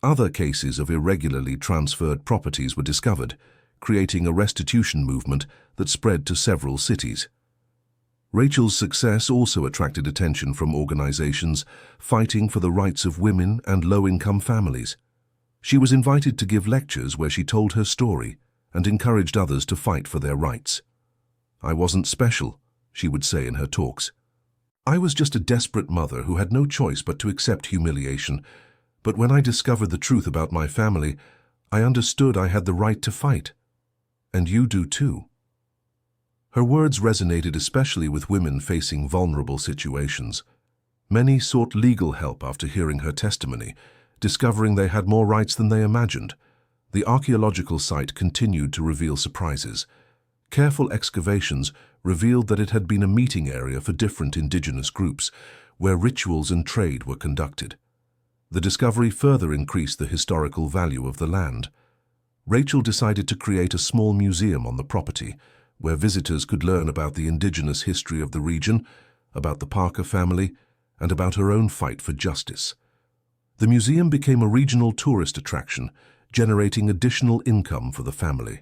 Other cases of irregularly transferred properties were discovered, creating a restitution movement that spread to several cities. Rachel's success also attracted attention from organizations fighting for the rights of women and low-income families. She was invited to give lectures where she told her story and encouraged others to fight for their rights. "I wasn't special," she would say in her talks. "I was just a desperate mother who had no choice but to accept humiliation. But when I discovered the truth about my family, I understood I had the right to fight. And you do too." Her words resonated especially with women facing vulnerable situations. Many sought legal help after hearing her testimony, discovering they had more rights than they imagined. The archaeological site continued to reveal surprises. Careful excavations revealed that it had been a meeting area for different indigenous groups, where rituals and trade were conducted. The discovery further increased the historical value of the land. Rachel decided to create a small museum on the property, where visitors could learn about the indigenous history of the region, about the Parker family, and about her own fight for justice. The museum became a regional tourist attraction, generating additional income for the family.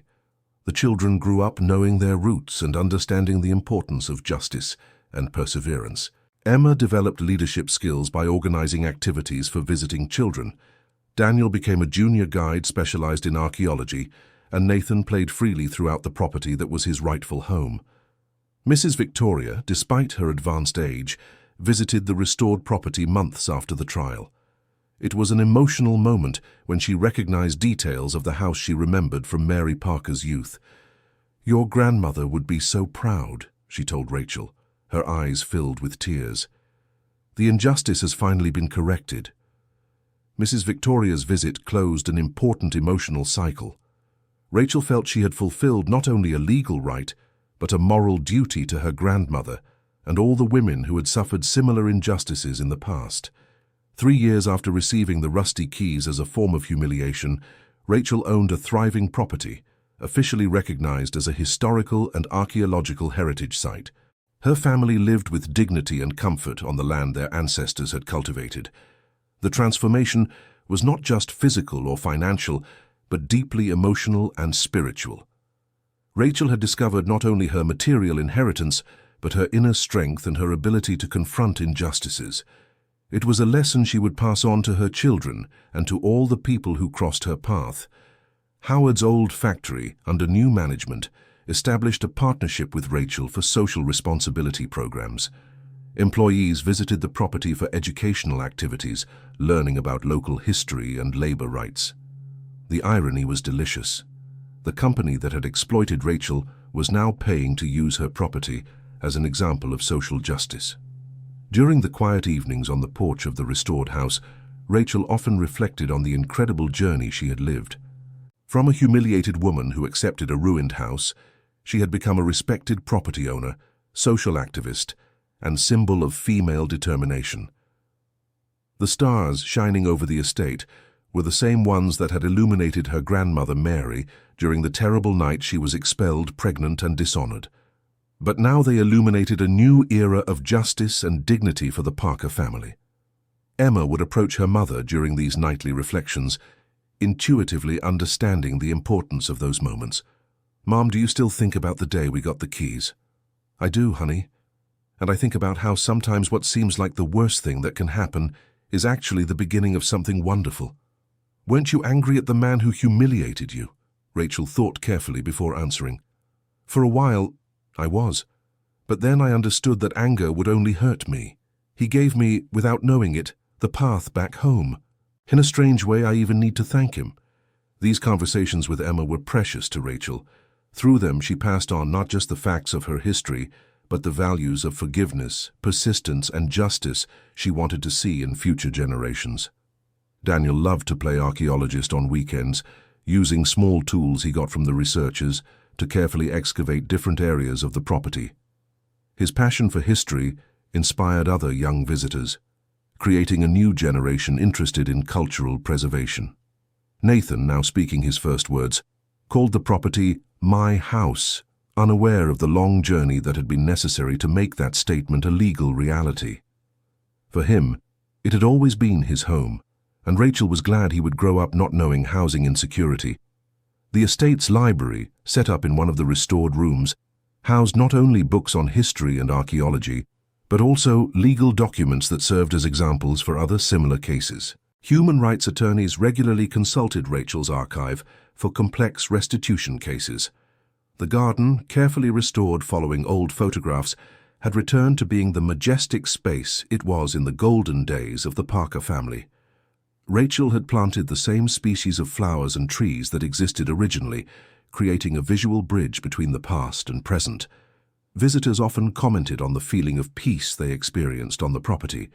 The children grew up knowing their roots and understanding the importance of justice and perseverance. Emma developed leadership skills by organizing activities for visiting children. Daniel became a junior guide specialized in archaeology, and Nathan played freely throughout the property that was his rightful home. Mrs. Victoria, despite her advanced age, visited the restored property months after the trial. It was an emotional moment when she recognized details of the house she remembered from Mary Parker's youth. "Your grandmother would be so proud," she told Rachel, her eyes filled with tears. "The injustice has finally been corrected." Mrs. Victoria's visit closed an important emotional cycle. Rachel felt she had fulfilled not only a legal right, but a moral duty to her grandmother and all the women who had suffered similar injustices in the past. 3 years after receiving the rusty keys as a form of humiliation, Rachel owned a thriving property, officially recognized as a historical and archaeological heritage site. Her family lived with dignity and comfort on the land their ancestors had cultivated. The transformation was not just physical or financial, but deeply emotional and spiritual. Rachel had discovered not only her material inheritance, but her inner strength and her ability to confront injustices. It was a lesson she would pass on to her children and to all the people who crossed her path. Howard's old factory, under new management, established a partnership with Rachel for social responsibility programs. Employees visited the property for educational activities, learning about local history and labor rights. The irony was delicious. The company that had exploited Rachel was now paying to use her property as an example of social justice. During the quiet evenings on the porch of the restored house, Rachel often reflected on the incredible journey she had lived. From a humiliated woman who accepted a ruined house, she had become a respected property owner, social activist, and symbol of female determination. The stars shining over the estate were the same ones that had illuminated her grandmother Mary during the terrible night she was expelled pregnant and dishonored. But now they illuminated a new era of justice and dignity for the Parker family. Emma would approach her mother during these nightly reflections, intuitively understanding the importance of those moments. "Mom, do you still think about the day we got the keys?" "I do, honey. And I think about how sometimes what seems like the worst thing that can happen is actually the beginning of something wonderful." "Weren't you angry at the man who humiliated you?" Rachel thought carefully before answering. "For a while, I was. But then I understood that anger would only hurt me. He gave me, without knowing it, the path back home. In a strange way, I even need to thank him." These conversations with Emma were precious to Rachel. Through them, she passed on not just the facts of her history, but the values of forgiveness, persistence, and justice she wanted to see in future generations. Daniel loved to play archaeologist on weekends, using small tools he got from the researchers to carefully excavate different areas of the property. His passion for history inspired other young visitors, creating a new generation interested in cultural preservation. Nathan, now speaking his first words, called the property "my house," unaware of the long journey that had been necessary to make that statement a legal reality. For him, it had always been his home, and Rachel was glad he would grow up not knowing housing insecurity. The estate's library, set up in one of the restored rooms, housed not only books on history and archaeology, but also legal documents that served as examples for other similar cases. Human rights attorneys regularly consulted Rachel's archive for complex restitution cases. The garden, carefully restored following old photographs, had returned to being the majestic space it was in the golden days of the Parker family. Rachel had planted the same species of flowers and trees that existed originally, creating a visual bridge between the past and present. Visitors often commented on the feeling of peace they experienced on the property.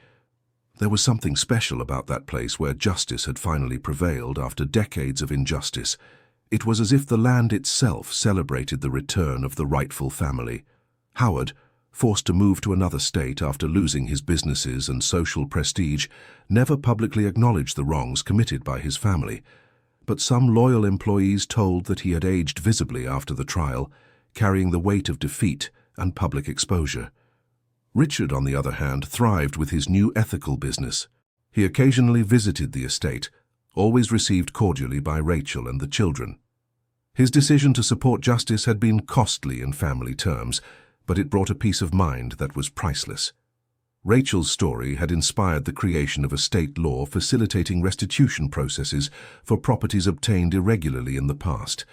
There was something special about that place where justice had finally prevailed after decades of injustice. It was as if the land itself celebrated the return of the rightful family. Howard, forced to move to another state after losing his businesses and social prestige, never publicly acknowledged the wrongs committed by his family. But some loyal employees told that he had aged visibly after the trial, carrying the weight of defeat and public exposure. Richard, on the other hand, thrived with his new ethical business. He occasionally visited the estate, always received cordially by Rachel and the children. His decision to support justice had been costly in family terms, but it brought a peace of mind that was priceless. Rachel's story had inspired the creation of a state law facilitating restitution processes for properties obtained irregularly in the past.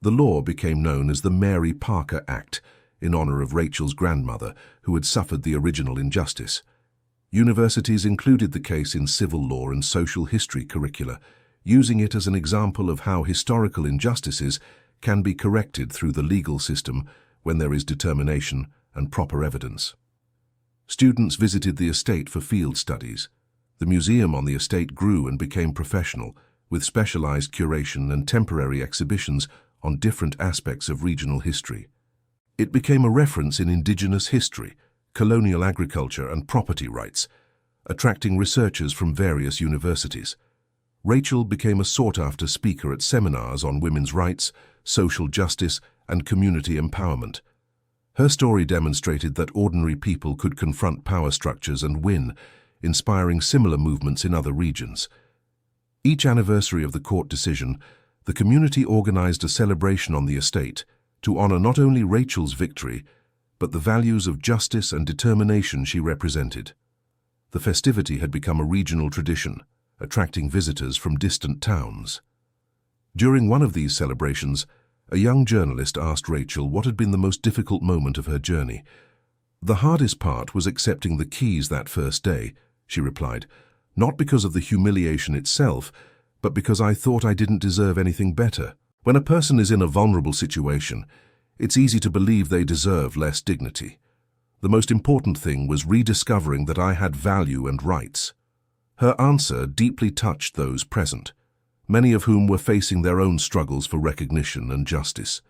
The law became known as the Mary Parker Act, in honor of Rachel's grandmother, who had suffered the original injustice. Universities included the case in civil law and social history curricula, using it as an example of how historical injustices can be corrected through the legal system when there is determination and proper evidence. Students visited the estate for field studies. The museum on the estate grew and became professional, with specialized curation and temporary exhibitions on different aspects of regional history. It became a reference in indigenous history, colonial agriculture and property rights, attracting researchers from various universities. Rachel became a sought-after speaker at seminars on women's rights, social justice, and community empowerment. Her story demonstrated that ordinary people could confront power structures and win, inspiring similar movements in other regions. Each anniversary of the court decision, the community organized a celebration on the estate to honor not only Rachel's victory, but the values of justice and determination she represented. The festivity had become a regional tradition, attracting visitors from distant towns. During one of these celebrations, a young journalist asked Rachel what had been the most difficult moment of her journey. "The hardest part was accepting the keys that first day," she replied, "not because of the humiliation itself, but because I thought I didn't deserve anything better. When a person is in a vulnerable situation, it's easy to believe they deserve less dignity. The most important thing was rediscovering that I had value and rights." Her answer deeply touched those present, many of whom were facing their own struggles for recognition and justice.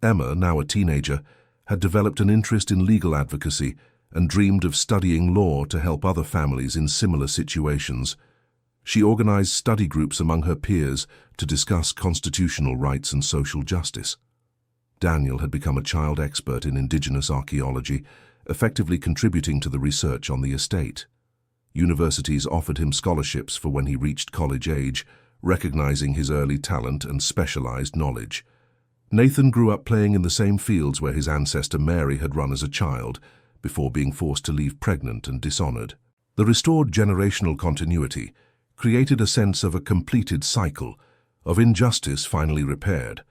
Emma, now a teenager, had developed an interest in legal advocacy and dreamed of studying law to help other families in similar situations. She organized study groups among her peers to discuss constitutional rights and social justice. Daniel had become a child expert in indigenous archaeology, effectively contributing to the research on the estate. Universities offered him scholarships for when he reached college age, recognizing his early talent and specialized knowledge. Nathan grew up playing in the same fields where his ancestor Mary had run as a child, before being forced to leave pregnant and dishonored. The restored generational continuity created a sense of a completed cycle, of injustice finally repaired.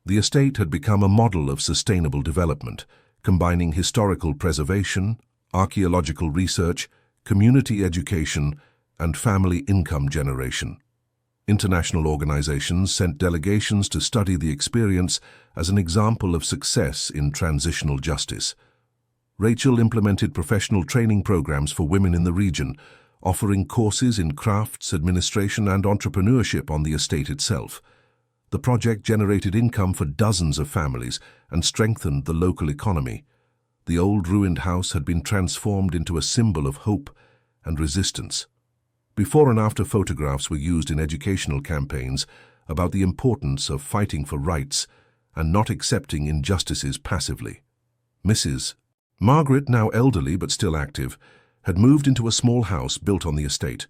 The estate had become a model of sustainable development, combining historical preservation, archaeological research, community education, and family income generation. International organizations sent delegations to study the experience as an example of success in transitional justice. Rachel implemented professional training programs for women in the region, offering courses in crafts, administration, and entrepreneurship on the estate itself. The project generated income for dozens of families and strengthened the local economy. The old ruined house had been transformed into a symbol of hope and resistance. Before and after photographs were used in educational campaigns about the importance of fighting for rights and not accepting injustices passively. Mrs. Margaret, now elderly but still active, had moved into a small house built on the estate,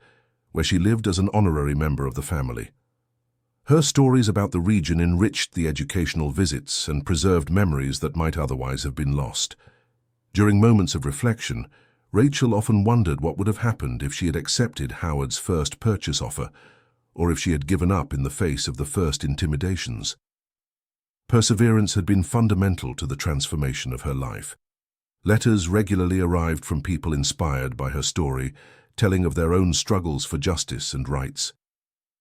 where she lived as an honorary member of the family. Her stories about the region enriched the educational visits and preserved memories that might otherwise have been lost. During moments of reflection, Rachel often wondered what would have happened if she had accepted Howard's first purchase offer, or if she had given up in the face of the first intimidations. Perseverance had been fundamental to the transformation of her life. Letters regularly arrived from people inspired by her story, telling of their own struggles for justice and rights.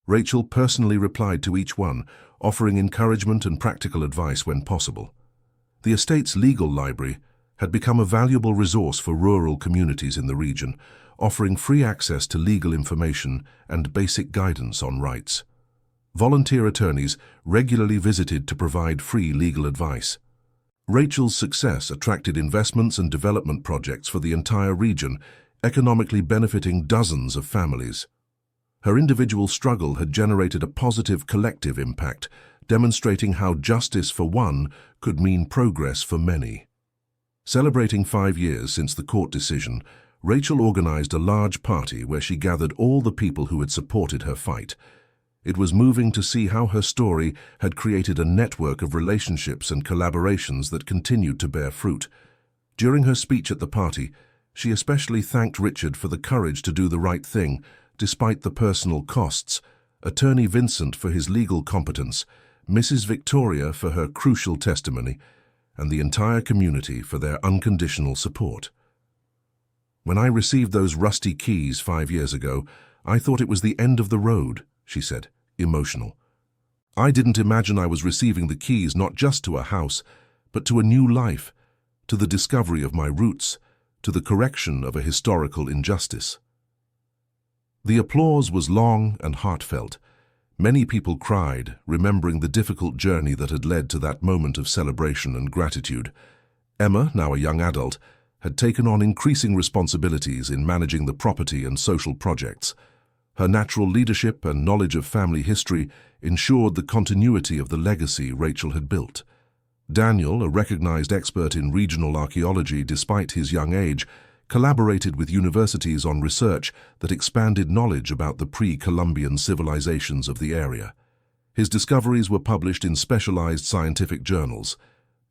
Rachel personally replied to each one, offering encouragement and practical advice when possible. The estate's legal library had become a valuable resource for rural communities in the region, offering free access to legal information and basic guidance on rights. Volunteer attorneys regularly visited to provide free legal advice. Rachel's success attracted investments and development projects for the entire region, economically benefiting dozens of families. Her individual struggle had generated a positive collective impact, demonstrating how justice for one could mean progress for many. Celebrating 5 years since the court decision, Rachel organized a large party where she gathered all the people who had supported her fight. It was moving to see how her story had created a network of relationships and collaborations that continued to bear fruit. During her speech at the party, she especially thanked Richard for the courage to do the right thing, despite the personal costs, Attorney Vincent for his legal competence, Mrs. Victoria for her crucial testimony, and the entire community for their unconditional support. "When I received those rusty keys 5 years ago, I thought it was the end of the road," she said, emotional. "I didn't imagine I was receiving the keys not just to a house, but to a new life, to the discovery of my roots, to the correction of a historical injustice." The applause was long and heartfelt. Many people cried, remembering the difficult journey that had led to that moment of celebration and gratitude. Emma, now a young adult, had taken on increasing responsibilities in managing the property and social projects. Her natural leadership and knowledge of family history ensured the continuity of the legacy Rachel had built. Daniel, a recognized expert in regional archaeology despite his young age, collaborated with universities on research that expanded knowledge about the pre-Columbian civilizations of the area. His discoveries were published in specialized scientific journals.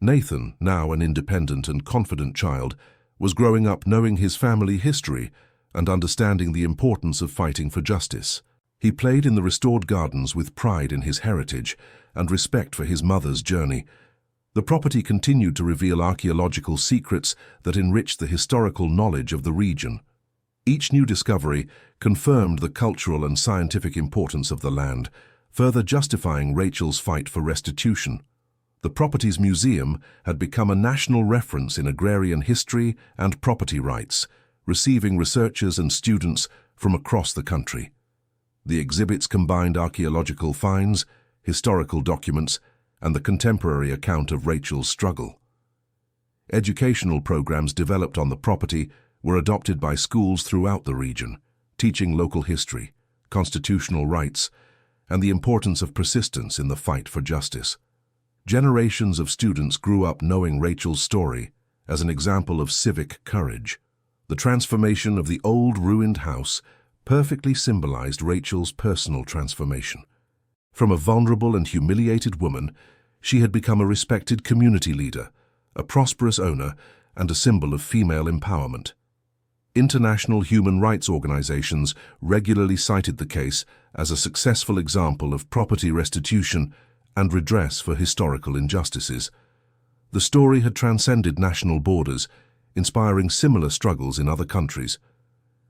Nathan, now an independent and confident child, was growing up knowing his family history and understanding the importance of fighting for justice. He played in the restored gardens with pride in his heritage and respect for his mother's journey. The property continued to reveal archaeological secrets that enriched the historical knowledge of the region. Each new discovery confirmed the cultural and scientific importance of the land, further justifying Rachel's fight for restitution. The property's museum had become a national reference in agrarian history and property rights, receiving researchers and students from across the country. The exhibits combined archaeological finds, historical documents, and the contemporary account of Rachel's struggle. Educational programs developed on the property were adopted by schools throughout the region, teaching local history, constitutional rights, and the importance of persistence in the fight for justice. Generations of students grew up knowing Rachel's story as an example of civic courage. The transformation of the old ruined house perfectly symbolized Rachel's personal transformation. From a vulnerable and humiliated woman, she had become a respected community leader, a prosperous owner, and a symbol of female empowerment. International human rights organizations regularly cited the case as a successful example of property restitution and redress for historical injustices. The story had transcended national borders, inspiring similar struggles in other countries.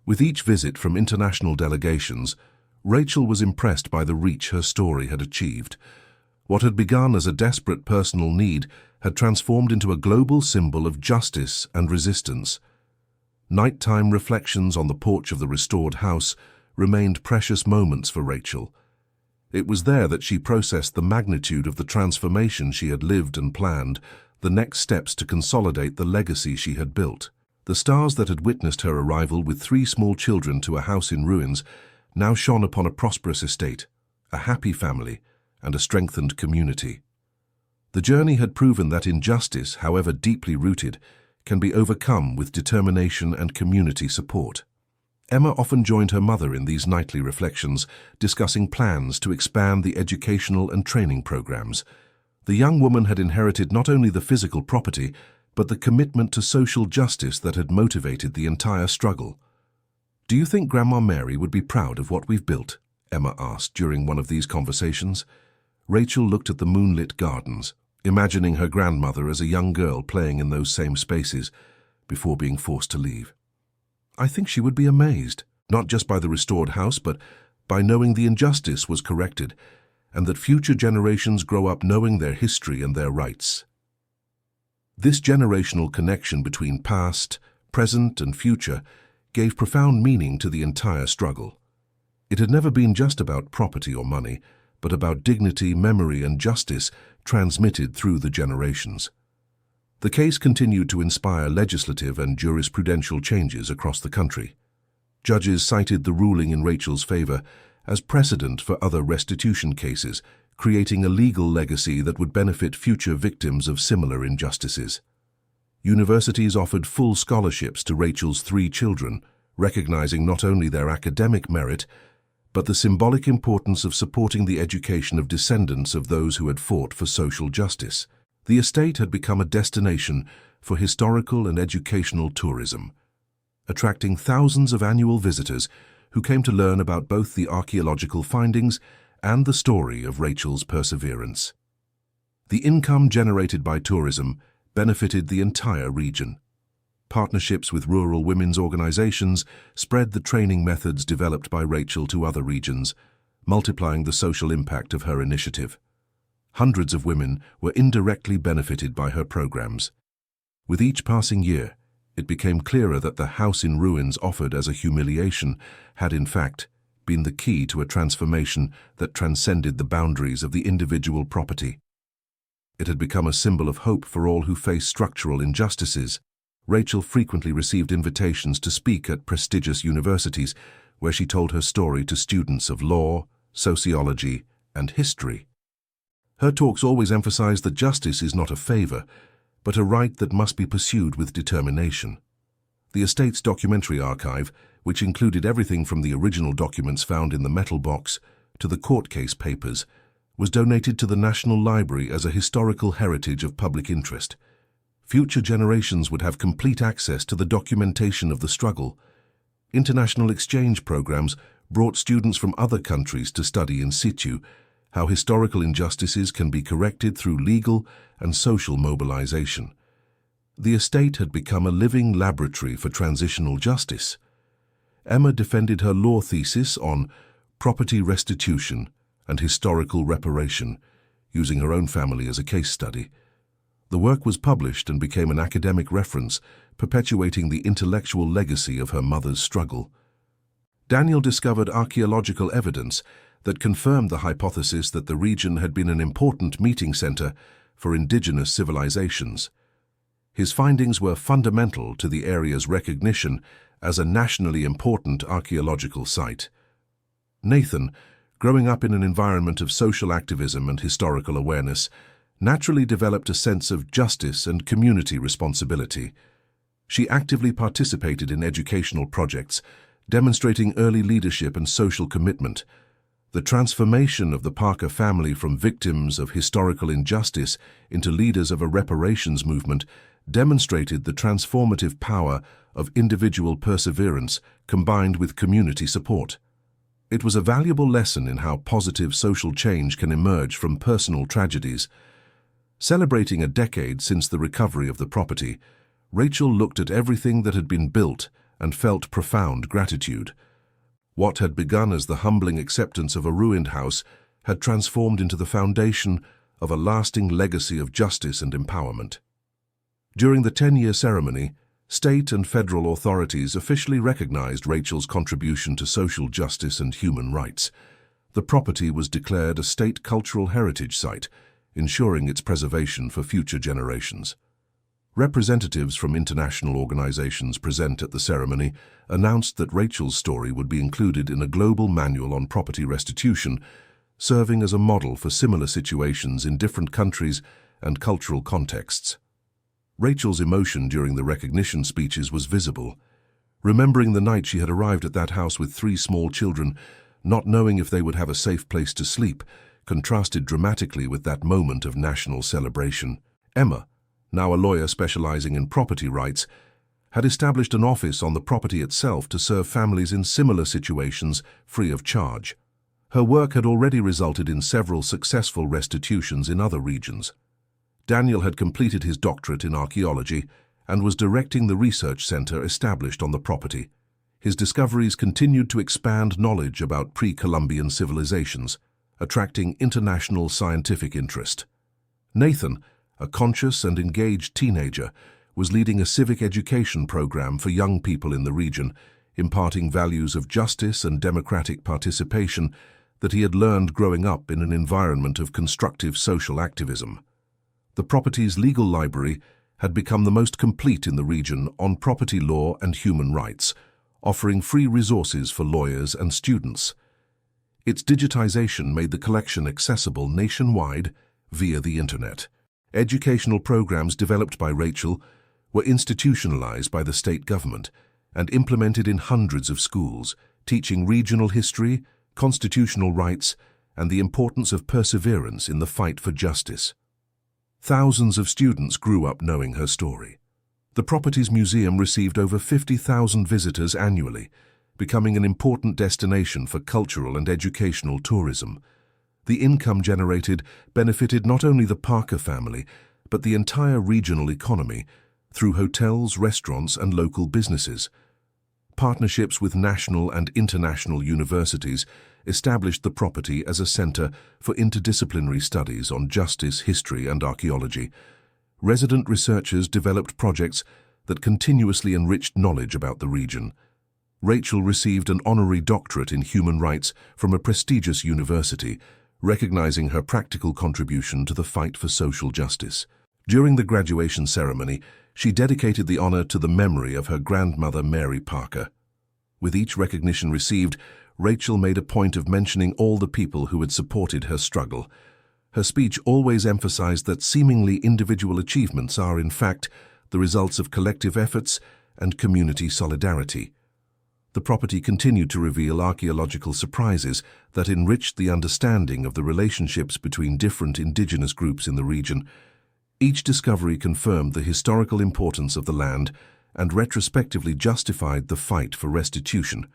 With each visit from international delegations, Rachel was impressed by the reach her story had achieved. What had begun as a desperate personal need had transformed into a global symbol of justice and resistance. Nighttime reflections on the porch of the restored house remained precious moments for Rachel. It was there that she processed the magnitude of the transformation she had lived and planned, the next steps to consolidate the legacy she had built. The stars that had witnessed her arrival with 3 small children to a house in ruins now shone upon a prosperous estate, a happy family, and a strengthened community. The journey had proven that injustice, however deeply rooted, can be overcome with determination and community support. Emma often joined her mother in these nightly reflections, discussing plans to expand the educational and training programs. The young woman had inherited not only the physical property, but the commitment to social justice that had motivated the entire struggle. "Do you think Grandma Mary would be proud of what we've built?" Emma asked during one of these conversations. Rachel looked at the moonlit gardens, imagining her grandmother as a young girl playing in those same spaces before being forced to leave. "I think she would be amazed, not just by the restored house, but by knowing the injustice was corrected and that future generations grow up knowing their history and their rights." This generational connection between past, present, and future gave profound meaning to the entire struggle. It had never been just about property or money, but about dignity, memory, and justice transmitted through the generations. The case continued to inspire legislative and jurisprudential changes across the country. Judges cited the ruling in Rachel's favor as precedent for other restitution cases, creating a legal legacy that would benefit future victims of similar injustices. Universities offered full scholarships to Rachel's 3 children, recognizing not only their academic merit, but the symbolic importance of supporting the education of descendants of those who had fought for social justice. The estate had become a destination for historical and educational tourism, attracting thousands of annual visitors who came to learn about both the archaeological findings and the story of Rachel's perseverance. The income generated by tourism benefited the entire region. Partnerships with rural women's organizations spread the training methods developed by Rachel to other regions, multiplying the social impact of her initiative. Hundreds of women were indirectly benefited by her programs. With each passing year, it became clearer that the house in ruins offered as a humiliation had, in fact, been the key to a transformation that transcended the boundaries of the individual property. It had become a symbol of hope for all who face structural injustices. Rachel frequently received invitations to speak at prestigious universities, where she told her story to students of law, sociology, and history. Her talks always emphasized that justice is not a favor, but a right that must be pursued with determination. The estate's documentary archive, which included everything from the original documents found in the metal box to the court case papers, was donated to the National Library as a historical heritage of public interest. Future generations would have complete access to the documentation of the struggle. International exchange programs brought students from other countries to study in situ how historical injustices can be corrected through legal and social mobilization. The estate had become a living laboratory for transitional justice. Emma defended her law thesis on property restitution and historical reparation, using her own family as a case study. The work was published and became an academic reference, perpetuating the intellectual legacy of her mother's struggle. Daniel discovered archaeological evidence that confirmed the hypothesis that the region had been an important meeting center for indigenous civilizations. His findings were fundamental to the area's recognition as a nationally important archaeological site. Nathan, growing up in an environment of social activism and historical awareness, naturally developed a sense of justice and community responsibility. She actively participated in educational projects, demonstrating early leadership and social commitment. The transformation of the Parker family from victims of historical injustice into leaders of a reparations movement demonstrated the transformative power of individual perseverance combined with community support. It was a valuable lesson in how positive social change can emerge from personal tragedies. Celebrating a decade since the recovery of the property, Rachel looked at everything that had been built and felt profound gratitude. What had begun as the humbling acceptance of a ruined house had transformed into the foundation of a lasting legacy of justice and empowerment. During the 10-year ceremony, state and federal authorities officially recognized Rachel's contribution to social justice and human rights. The property was declared a state cultural heritage site, ensuring its preservation for future generations. Representatives from international organizations present at the ceremony announced that Rachel's story would be included in a global manual on property restitution, serving as a model for similar situations in different countries and cultural contexts. Rachel's emotion during the recognition speeches was visible. Remembering the night she had arrived at that house with 3 small children, not knowing if they would have a safe place to sleep, contrasted dramatically with that moment of national celebration. Emma, now a lawyer specializing in property rights, had established an office on the property itself to serve families in similar situations free of charge. Her work had already resulted in several successful restitutions in other regions. Daniel had completed his doctorate in archaeology and was directing the research center established on the property. His discoveries continued to expand knowledge about pre-Columbian civilizations, attracting international scientific interest. Nathan, a conscious and engaged teenager, was leading a civic education program for young people in the region, imparting values of justice and democratic participation that he had learned growing up in an environment of constructive social activism. The property's legal library had become the most complete in the region on property law and human rights, offering free resources for lawyers and students. Its digitization made the collection accessible nationwide via the internet. Educational programs developed by Rachel were institutionalized by the state government and implemented in hundreds of schools, teaching regional history, constitutional rights, and the importance of perseverance in the fight for justice. Thousands of students grew up knowing her story. The property's museum received over 50,000 visitors annually, becoming an important destination for cultural and educational tourism. The income generated benefited not only the Parker family, but the entire regional economy through hotels, restaurants, and local businesses. Partnerships with national and international universities established the property as a center for interdisciplinary studies on justice, history, and archaeology. Resident researchers developed projects that continuously enriched knowledge about the region. Rachel received an honorary doctorate in human rights from a prestigious university, recognizing her practical contribution to the fight for social justice. During the graduation ceremony, she dedicated the honor to the memory of her grandmother, Mary Parker. With each recognition received, Rachel made a point of mentioning all the people who had supported her struggle. Her speech always emphasized that seemingly individual achievements are, in fact, the results of collective efforts and community solidarity. The property continued to reveal archaeological surprises that enriched the understanding of the relationships between different indigenous groups in the region. Each discovery confirmed the historical importance of the land and retrospectively justified the fight for restitution.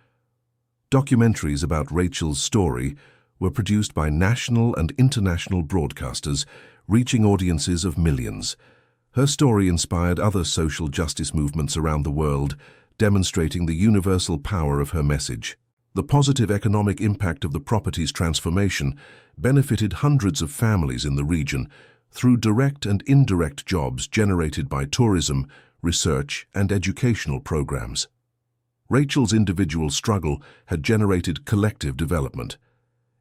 Documentaries about Rachel's story were produced by national and international broadcasters, reaching audiences of millions. Her story inspired other social justice movements around the world, demonstrating the universal power of her message. The positive economic impact of the property's transformation benefited hundreds of families in the region through direct and indirect jobs generated by tourism, research, and educational programs. Rachel's individual struggle had generated collective development.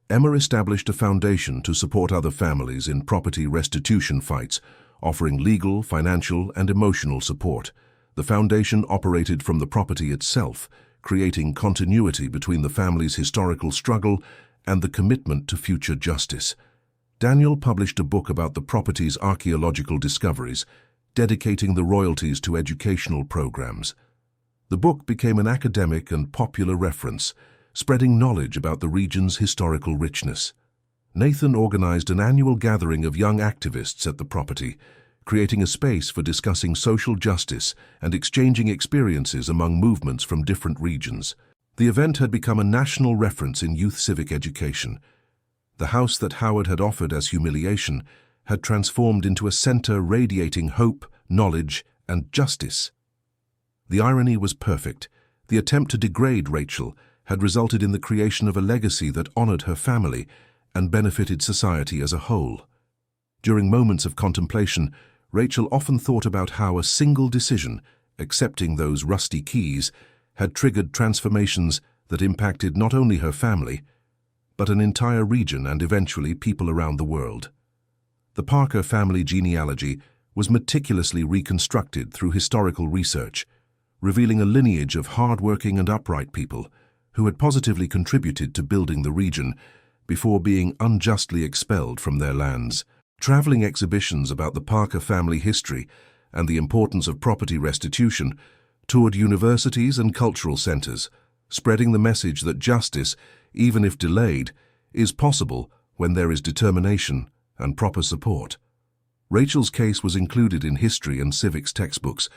Emma established a foundation to support other families in property restitution fights, offering legal, financial, and emotional support. The foundation operated from the property itself, creating continuity between the family's historical struggle and the commitment to future justice. Daniel published a book about the property's archaeological discoveries, dedicating the royalties to educational programs. The book became an academic and popular reference, spreading knowledge about the region's historical richness. Nathan organized an annual gathering of young activists at the property, creating a space for discussing social justice and exchanging experiences among movements from different regions. The event had become a national reference in youth civic education. The house that Howard had offered as humiliation had transformed into a center radiating hope, knowledge, and justice. The irony was perfect. The attempt to degrade Rachel had resulted in the creation of a legacy that honored her family and benefited society as a whole. During moments of contemplation, Rachel often thought about how a single decision, accepting those rusty keys, had triggered transformations that impacted not only her family, but an entire region and eventually people around the world. The Parker family genealogy was meticulously reconstructed through historical research, revealing a lineage of hard-working and upright people who had positively contributed to building the region before being unjustly expelled from their lands. Traveling exhibitions about the Parker family history and the importance of property restitution toured universities and cultural centers, spreading the message that justice, even if delayed, is possible when there is determination and proper support. Rachel's case was included in history and civics textbooks,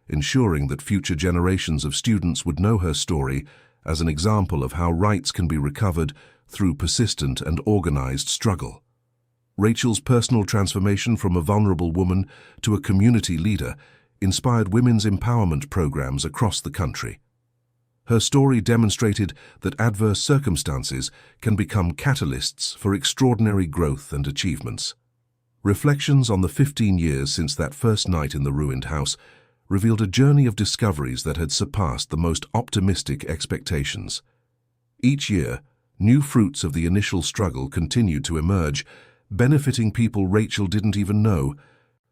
ensuring that future generations of students would know her story as an example of how rights can be recovered through persistent and organized struggle. Rachel's personal transformation from a vulnerable woman to a community leader inspired women's empowerment programs across the country. Her story demonstrated that adverse circumstances can become catalysts for extraordinary growth and achievements. Reflections on the 15 years since that first night in the ruined house revealed a journey of discoveries that had surpassed the most optimistic expectations. Each year, new fruits of the initial struggle continued to emerge, benefiting people Rachel didn't even know.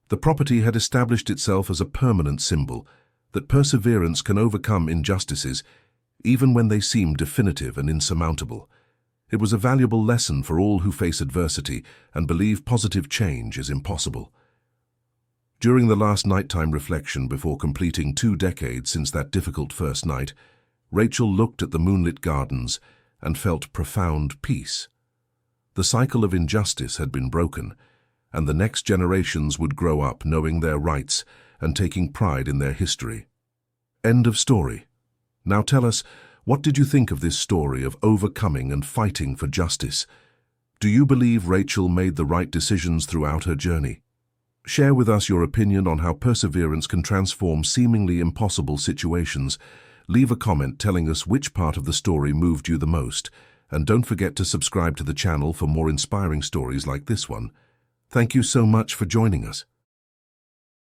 The property had established itself as a permanent symbol that perseverance can overcome injustices, even when they seem definitive and insurmountable. It was a valuable lesson for all who face adversity and believe positive change is impossible. During the last nighttime reflection before completing 2 decades since that difficult first night, Rachel looked at the moonlit gardens and felt profound peace. The cycle of injustice had been broken, and the next generations would grow up knowing their rights and taking pride in their history. End of story. Now tell us, what did you think of this story of overcoming and fighting for justice? Do you believe Rachel made the right decisions throughout her journey? Share with us your opinion on how perseverance can transform seemingly impossible situations. Leave a comment telling us which part of the story moved you the most. And don't forget to subscribe to the channel for more inspiring stories like this one. Thank you so much for joining us.